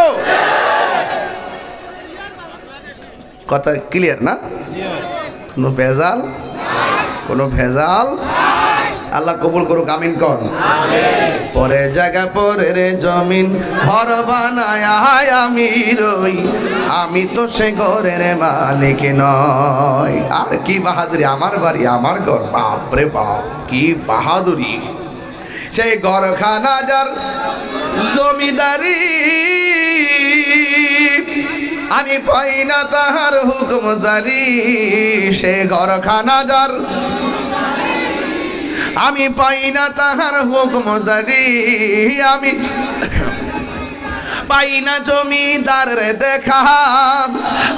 কথা ক্লিয়ার না? কোনো ভেজাল, কোনো ভেজাল? আল্লাহ কবুল করুক, আমিন কর। পরের জায়গা পরের জমিন ঘর বানায় আমি রই, আমি তো সে ঘরের মালিক নয়। আর কি বাহাদুরি, আমার বাড়ি আমার ঘর, বাপ রে বাপ কি বাহাদুরি। সেই ঘরখানা যার জমিদারি, আমি পাই না তাহার হুকুম জারি। সে ঘরখানা যার আমি পাই না তাহার হুকুম জারি। আমি পাই না জমিদারের দেখা,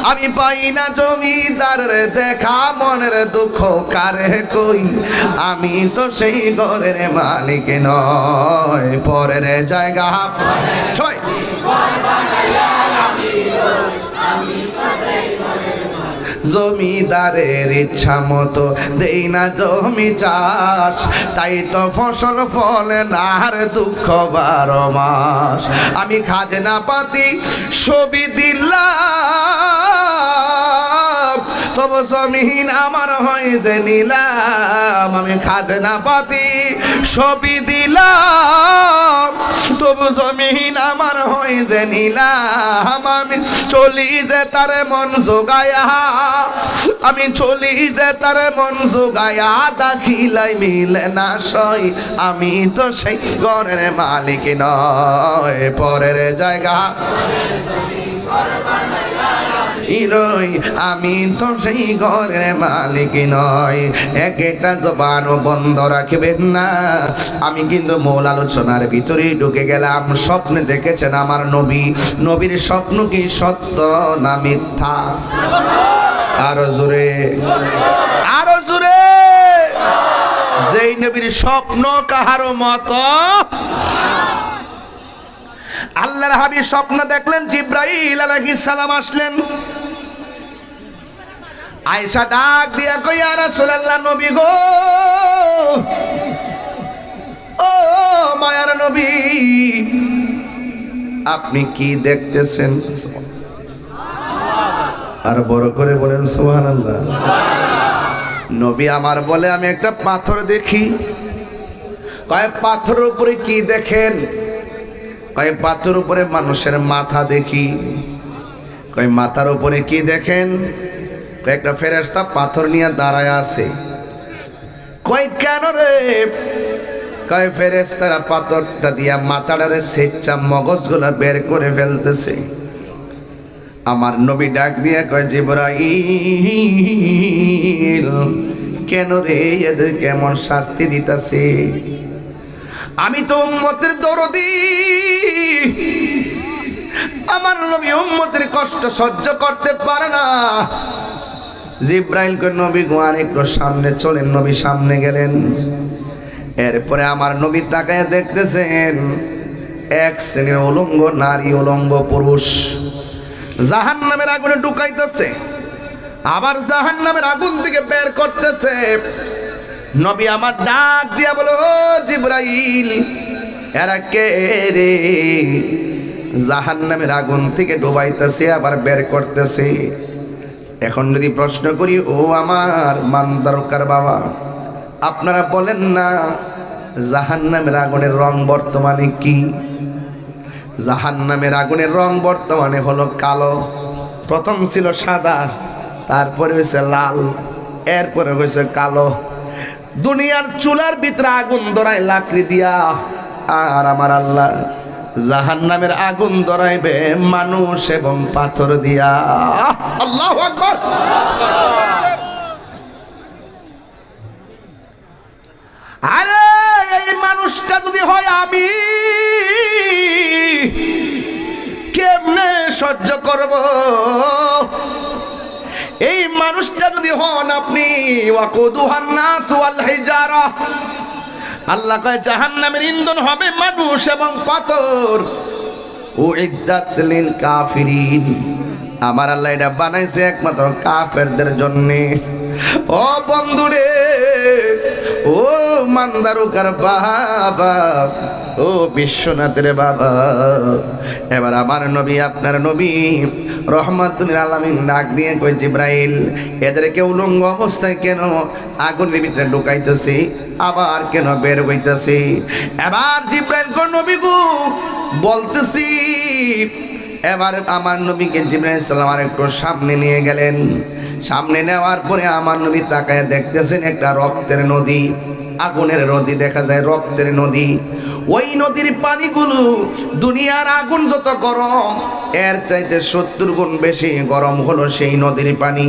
আমি পাই না জমিদারের দেখা, মনের দুঃখ কারে কই, আমি তো সেই ঘরের মালিক নয়, পরের জায়গা ছয় জমিদারের ইচ্ছা মতো দেই না জমি চাষ, তাই তো ফসল ফলে না আর দুঃখ 12 মাস। আমি খাজনা পাতি সবই দিলাম, তবু জমিন আমার হয় যে নিলাম। আমি খাজনা পাতি সবই দিলাম, তবু জমিন আমার হয় যে নিলাম। আমি চলি যে তার মন জোগায়া, আমি চলি যে তার মন জোগায়া, দাখিলাই মিলে না সই, আমি তো সেই ঘরের মালিক নয়, পরের জায়গা রই, আমি তো সেই ঘরের মালিক নয়। এক একটা জবান বন্ধ রাখবেন না। আমি কিন্তু মূল আলোচনার ভিতরে ঢুকে গেলাম। স্বপ্নে দেখেছেন আমার নবী, নবীর স্বপ্ন কি সত্য না মিথ্যা? আরো জোরে, আরো জোরে। যেই নবীর স্বপ্ন কাহারো মতো, আল্লাহর হাবিব স্বপ্ন দেখলেন, জিব্রাইল আলাইহিস সালাম আসলেন। আয়েশা ডাক দিয়া কই, ইয়া রাসূলুল্লাহ, নবী গো, ও মায়ার নবী, আপনি কি দেখতেছেন? আর বড় করে বলেন সুবহানাল্লাহ। নবী আমার বলে, আমি একটা পাথর দেখি। কয় পাথরের উপরে কি দেখেন? কয় পাথরের উপরে মানুষের মাথা দেখি। কয় মাথার উপরে কি দেখেন? একটা ফেরেশতা পাথর নিয়ে দাঁড়ায় আছে। কয় কেন রে? কয় ফেরেশতারা পাথরটা দিয়া মাথাটারে সেচ্চা মগজগুলা বের করে ফেলতেছে। আমার নবী ডাক দিয়া কয়, জিবরাইল, কেন রে এদের কেমন শাস্তি দিতাছে? আমি তো উম্মতের দরদি, আমার নবী উম্মতের কষ্ট সহ্য করতে পারে না। জিবরাইল কয়, নবী গো আর একটু সামনে চলেন। নবী সামনে গেলেন। এরপরে আমার নবী তাকায় দেখতেছেন, এক শ্রেণীর উলঙ্গ নারী, উলঙ্গ পুরুষ জাহান্নামের আগুনে ঢুকাইতেছে, আবার জাহান্নামের আগুন থেকে বের করতেছে। নবী আমার ডাক দিয়া বলো, ও জিবরাইল, এরা কে রে? জাহান্নামের আগুন থেকে ডুবাইতেছে আবার বের করতেছে। এখন যদি প্রশ্ন করি, ও আমার মানদারকার বাবা, আপনারা বলেন না জাহান্নামের আগুনের রং বর্তমানে কি? জাহান্নামের আগুনের রং বর্তমানে হলো কালো। প্রথম ছিল সাদা, তারপরে হয়েছে লাল, এরপরে হয়েছে কালো। দুনিয়ার চুলার ভিতরে আগুন ধরায় লাকড়ি দিয়া, আর আমার আল্লাহ জাহান্নামের আগুন ধরাইবে মানুষ এবং পাথর দিয়া। আল্লাহু আকবার। আরে এই মানুষটা যদি হয় আমি, কেমনে সহ্য করব? এই মানুষটা যদি হন আপনি, ওয়াকুদুহান নাস ওয়াল হিজারা, আল্লাহ কয় জাহান্নামের ইন্ধন হবে মানুষ এবং পাথর। উইদ্দাত লিল কাফিরিন, আমার আল্লাহ এটা বানাইছে একমাত্র কাফেরদের জন্য। ও বন্ধুরে, ও মানদারুকার বাবা, ও বিশ্বনাথের বাবা, এবার আমার নবী, আপনার নবী রহমাতুল আলামিন ডাক দিয়ে কই, জিবরাইল, এদেরকে উলঙ্গ অবস্থায় কেন আগুনের ভিতরে ঢুকাইতেছে, আবার কেন বের হইতেছে? এবার জিবরাইল কই, নবী গো বলতেছি। এবার আমার নবীকে জিবরাইল সালাম একটু সামনে নিয়ে গেলেন। সামনে নেওয়ার পরে আমার নবী তাকায় দেখতেছেন একটা রক্তের নদী, আগুনের নদী দেখা যায়, রক্তের নদী। ওই নদীর পানিগুলো দুনিয়ার আগুন যত গরম, এর চাইতে 70 গুণ বেশি গরম হলো সেই নদীর পানি।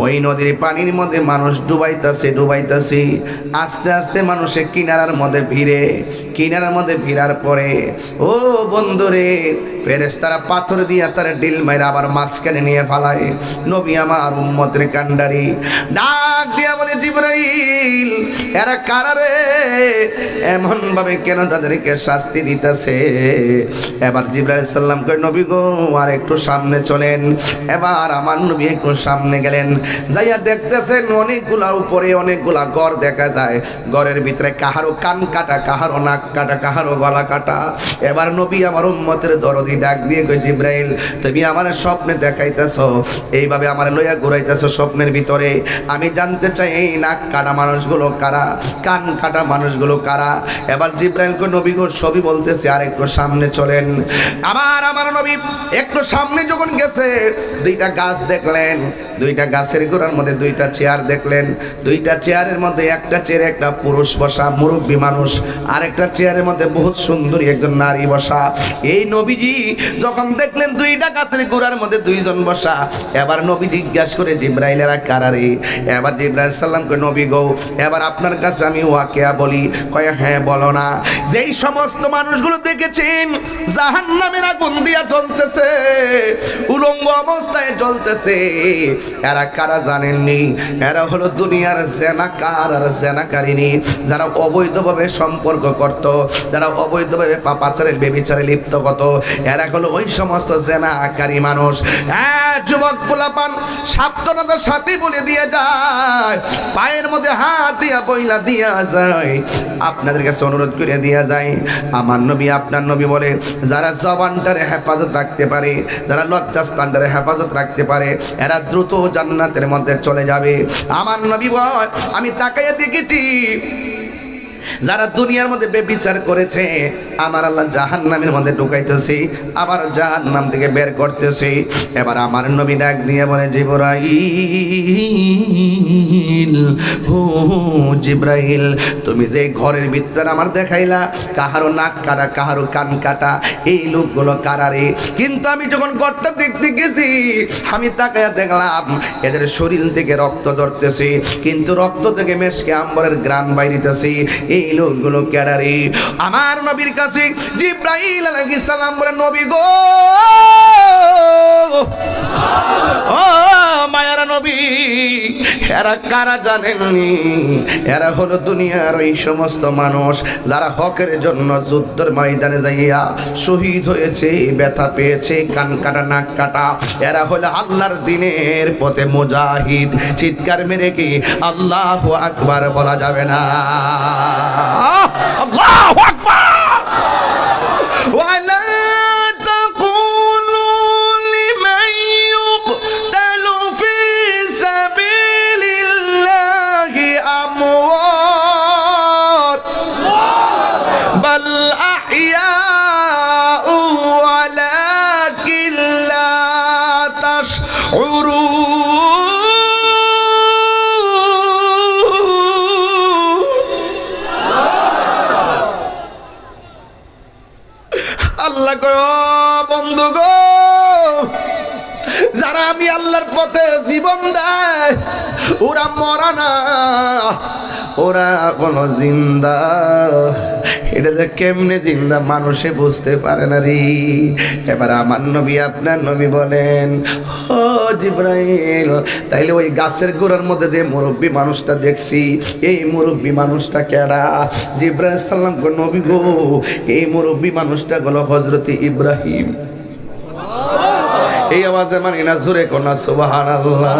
ওই নদীর পানির মধ্যে মানুষ ডুবাইতেছে। আস্তে আস্তে মানুষের কিনারার মধ্যে ভিড়ে, কিনারার মধ্যে ভিড়ার পরে ও বন্ধুরে ফেরেশতারা পাথর দিয়া তার ডিল মাইরা আবার মাঝখানে নিয়ে ফালায়। নবী আমার উম্মতের কান্ডারি ডাক দিয়া বলে, জিবরাইল এরা কারা রে, এমন ভাবে কেন তাদেরকে শাস্তি দিতেছে? এবার জিবরাইল সাল্লাম কই, নবী গো আর একটু সামনে চলেন। এবার আমার নবী একটু সামনে গেলেন, যাইয়া দেখতেছেন অনেকগুলা উপরে অনেকগুলা ঘর দেখা যায়। ঘরের ভিতরে কাহারো কান কাটা, কাহারো নাক কাটা, কাহারো গলা কাটা। এবার নবী আমার উম্মতের দরদি ডাক দিয়ে কই, জিবরাইল তুমি আমার স্বপ্নে দেখাইতেছো, এইভাবে আমার লইয়া ঘুরাইতেছো স্বপ্নের ভিতরে, আমি জানতে চাই এই নাক কাটা মানুষগুলো কারা, কান কাটা মানুষগুলো কারা? এবার জিবরাইল কই, নবী গো সবই বলতেছে, আর একটু সামনে চলেন। আমার নবী একটু সামনে যখন গেছে, দুইটা গাছ দেখলেন, দুইটা গাছের গোড়ার মধ্যে দুইটা চেয়ার দেখলেন। দুইটা চেয়ারের মধ্যে একটা চেয়ারে একটা পুরুষ বসা মুরব্বী মানুষ, আর একটা চেয়ারের মধ্যে বহুত সুন্দরী একজন নারী বসা। এই নবীজি যখন দেখলেন দুইটা গাছের গোড়ার মধ্যে দুইজন বসা, এবার নবী জিজ্ঞাসা করে, জিবরাইলেরা কারা রে? এবার জিবরাইল সাল্লাম কয়, নবী গো এবার আপনার কাছে আমি ওয়াকিয়া বলি। কয় হ্যাঁ বলো না। যেই সমস্ত মানুষগুলো দেখেছেন জাহান্নামের আগুন দিয়া জ্বলতেছে, উলঙ্গ অবস্থায় জ্বলতেছে, এরা কারা জানেননি? এরা হলো দুনিয়ার জেনাকার আর জেনাকারিনী, যারা অবৈধভাবে সম্পর্ক করত, যারা অবৈধভাবে পাপাচারের বেবিচারে লিপ্ত হতো, এরা হলো ওই সমস্ত জেনাকারী মানুষ। হ্যাঁ যুবক পোলাপান, সাবধানতার সাথে বলে দিয়ে যায়, পায়ের মধ্যে হাত দিয়া বইলা দিয়া যায়, আপনাদের কাছে অনুরোধ করে দিয়া যায়, আমার নবী আপনার নবী বলে, যারা জবানটারে হেফাজত রাখতে পারে, যারা লজ্জাস্থানটারে হেফাজত রাখতে পারে, এরা দ্রুত জান্নাতের মধ্যে চলে যাবে। আমার নবী বল, আমি তাকাইয়া দেখেছি যারা দুনিয়ার মধ্যে বেবিচার করেছে, আমার আল্লাহ জাহান্নামের মধ্যে ঢুকাইতেছে, আবার জাহান্নাম থেকে বের করতেছে। এবার আমার নবী ডাক দিয়ে বলে, জিবরাইল ও জিবরাইল, তুমি যে ঘরের ভিতরে আমার দেখাইলা কাহারো নাক কাটা, কাহারো কান কাটা, এই লোকগুলো কারারে? কিন্তু আমি যখন ঘরটা দেখতে গেছি, আমি তাকায়া দেখলাম এদের শরীর থেকে রক্ত ঝরতেছে, কিন্তু রক্ত থেকে মেশকে আম্বরের গ্রান বাইরিতেছে। এই লোকগুলো কেডারে? আমার নবীর কাছে জিবরাইল আলাইহিস সালাম বলে, নবী গো ও মায়ার নবী, এরা কারা জানেননি? এরা হলো দুনিয়ার ওই সমস্ত মানুষ যারা হকের জন্য যুদ্ধের ময়দানে যাইয়া শহীদ হয়েছে, ব্যথা পেয়েছে, কান কাটা নাক কাটা। এরা হলো আল্লাহর দ্বীনের পথে মুজাহিদ। চিৎকার মেরে কি আল্লাহু আকবার বলা যাবে না? আল্লাহু আকবার। ওয়ালা তাকুলু লিমান ইউকতালু ফি সাবিলিল্লাহি আমওয়াত বাল আহইয়াউ ওয়ালাকিন লা তাশউরুন। আল্লাহ গো বন্ধু গো, যারা আমি আল্লাহর পথে জীবন দেয়, ওরা মরা না, ওরা কোনো জিন্দা। এটা যে কেমনে জিন্দা মানুষে বুঝতে পারে না রে। এবার আমার নবী আপনার নবী বলেন, ও জিবরাইল, তাইলে ওই গাছের গোড়ার মধ্যে যে মুরব্বী মানুষটা দেখছি, এই মুরব্বী মানুষটা কেডা? জিবরাইল সাল্লাম গো, নবী গো এই মুরব্বী মানুষটা হলো হযরত ইব্রাহিম। এই আওয়াজে মানে না জোরে কোনা সুবহানাল্লাহ।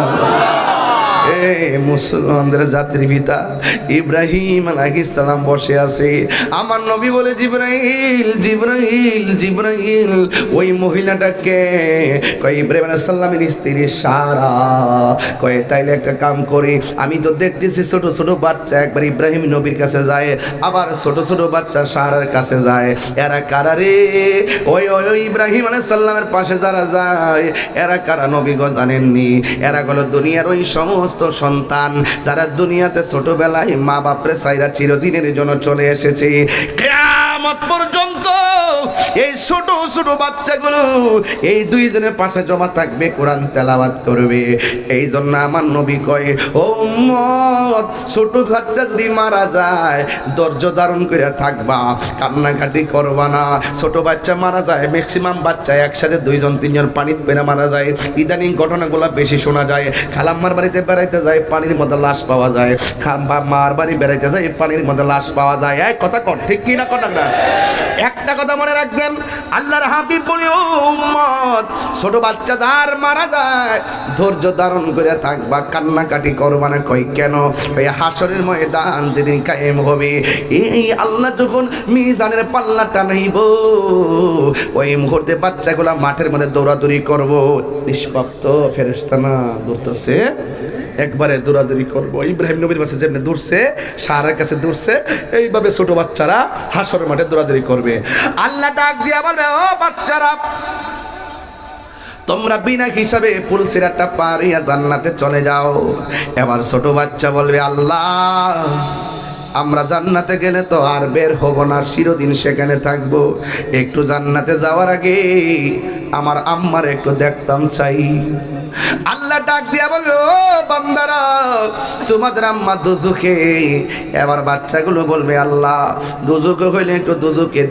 মুসলমানদের জাতির পিতা ইব্রাহিম আলাইহিস সালাম বসে আছে। আমার নবী বলে, জিবরাইল জিবরাইল জিবরাইল, ওই মহিলাটাকে? কয় ইব্রাহিম আলাইহিস সালামের স্ত্রী সারা। কয় তাইলে একটা কাম করি, আমি তো দেখতেছি ছোট ছোট বাচ্চা একবার ইব্রাহিম নবীর কাছে যায়, আবার ছোট ছোট বাচ্চা সারার কাছে যায়, এরা কারা রে? ওই ওই ইব্রাহিম আলাইহিস সালামের পাশে যারা যায়, এরা কারা নবী গো জানেননি? এরা হলো দুনিয়ার ওই সমস্ত সন্তান যারা দুনিয়াতে ছোটবেলায় মা বাপরে সাইরা চিরদিনের জন্য চলে এসেছে। কিয়ামত পর্যন্ত এই ছোট ছোট বাচ্চাগুলো এই দুইজনের পাশে জমা থাকবে, কোরআন তেলাওয়াত করবে। এই জন্য আমার নবী কয়, ও উম্মত, ছোট বাচ্চা যদি মারা যায় ধৈর্য ধারণ করে থাকবা, কান্নাকাটি করবা না। ছোট বাচ্চা মারা যায়, ম্যাক্সিমাম বাচ্চা একসাথে দুইজন তিনজন পানিতে পেরে মারা যায়। ইদানিং ঘটনাগুলো বেশি শোনা যায়। খালাম্মার বাড়িতে বেড়াইতে যায়, পানির মধ্যে লাশ পাওয়া যায়। মার বাড়ি বেড়াইতে যায়, পানির মধ্যে লাশ পাওয়া যায়। এক কথা কর, ঠিক কি না কথা না? একটা কথা মনে রাখবেন, আল্লাহর হাবিব বলে, ও উম্মত, ছোট বাচ্চা যার মারা যায় ধৈর্য ধারণ করে থাকবা, কান্নাকাটি করবা না। কই কেন? ওই হাসরের ময়দান যেদিন কায়েম হবে, এই আল্লাহ যখন মিজানের পাল্লা টানাইব, ওই মুহূর্তে বাচ্চাগুলা মাঠের মধ্যে দৌড়াদৌড়ি করব। নিষ্পাপ্ত ফেরেশতা না দৌড়তেছে, একবারে দৌড়াদৌড়ি করবো। ইব্রাহিম নবীর কাছে যেমনি দৌড়ছে, সাহারের কাছে দৌড়ছে, এইভাবে ছোট বাচ্চারা হাসরের মাঠে দৌড়াদৌড়ি করবে। আল্লাহ ডাক দিয়া বলবে, ও বাচ্চারা, তোমরা বিনা হিসাবে পুলসিরাতটা পারিয়া জান্নাতে চলে যাও। এবার ছোট বাচ্চা বলবে, আল্লাহ, আমরা জান্নাতে গেলে তো আর বের হব না, চিরদিন সেখানে থাকবো। একটু জান্নাতে যাওয়ার আগে আমার আম্মার একটু দেখতাম চাই। আল্লাহ ডাক দিয়া বলবে, ও বান্দারা, তোমাদের আম্মা দুজুকে। এবার বাচ্চাগুলো বলবে, আল্লাহ, দুজুকে হইলে একটু দুজুকে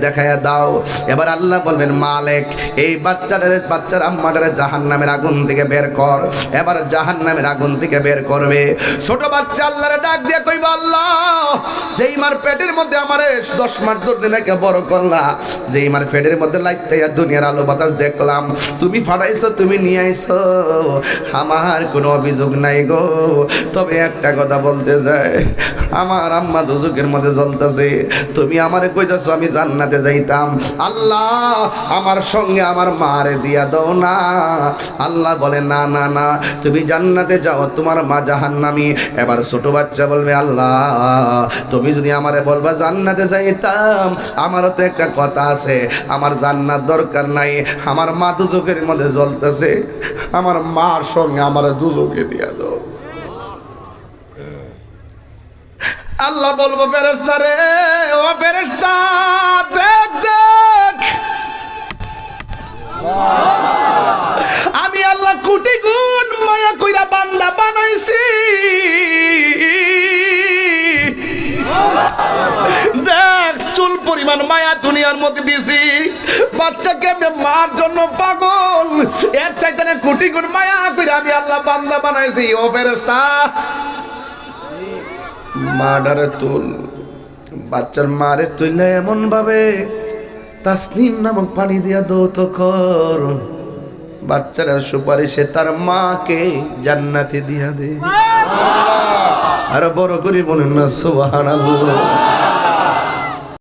দেখাইয়া দাও। এবার আল্লাহ বলবেন, মালিক, এই বাচ্চার আম্মাটারে জাহান্নামের আগুন থেকে বের কর। এবার জাহান্নামের আগুন থেকে বের করবে। ছোট বাচ্চা আল্লাহরে ডাক দিয়া কইবা, আল্লাহ, যেই মার পেটের মধ্যে আমারে 10 মাস ধরে নাকি বড় করলা, যেই মার পেটের মধ্যে লাইতাইয়া দুনিয়ার আলো বাতাস দেখলাম, তুমি ফাটাইছো, তুমি নিয়ে আইছো, আমার কোনো অভিযোগ নাই গো। তবে একটা কথা বলতে যায়, আমার আম্মা দুজকের মধ্যে জ্বলতেছে, তুমি আমারে কইতাছো আমি জান্নাতে যাইতাম, আল্লাহ আমার সঙ্গে আমার মারে দিয়া দাও না। আল্লাহ বলে, না না না, তুমি জান্নাতে যাও, তোমার মা জাহান্নামী। এবার ছোট বাচ্চা বলবে, আল্লাহ, তুমি যদি আমারে বলবা জান্নাতে যাইতাম, আমারও তো একটা কথা আছে, আমার জান্নাত দরকার নাই, আমার মা দুজকের মধ্যে জ্বলতেছে, আমার মার সঙ্গে আমার দুজকে দিয়া দাও। আল্লাহ বলবো, ফেরেশতা রে, ও ফেরেশতা, দেখ দেখ, আমি আল্লাহ কোটি গুণ মায়া কইরা বান্দা বানাইছি। দেখ, চুল পরিমাণ মায়া দুনিয়ার মধ্যে দিছি। বাচ্চাকে আমি মার জন্য পাগল, এর চাইতে না কোটি গুণ মায়া কইরা আমি আল্লাহ বান্দা বানাইছি। ও ফেরেশতা, মাডারে তুল, বাচ্চার মারে তুইলে এমন ভাবে তাসনিম নামক পানি দিয়া দৌত কর, বাচ্চারা সুপারিশে তার মাকে জান্নাতে দিয়া দে। আর বড় করে বলেন না সুবহানাল্লাহ।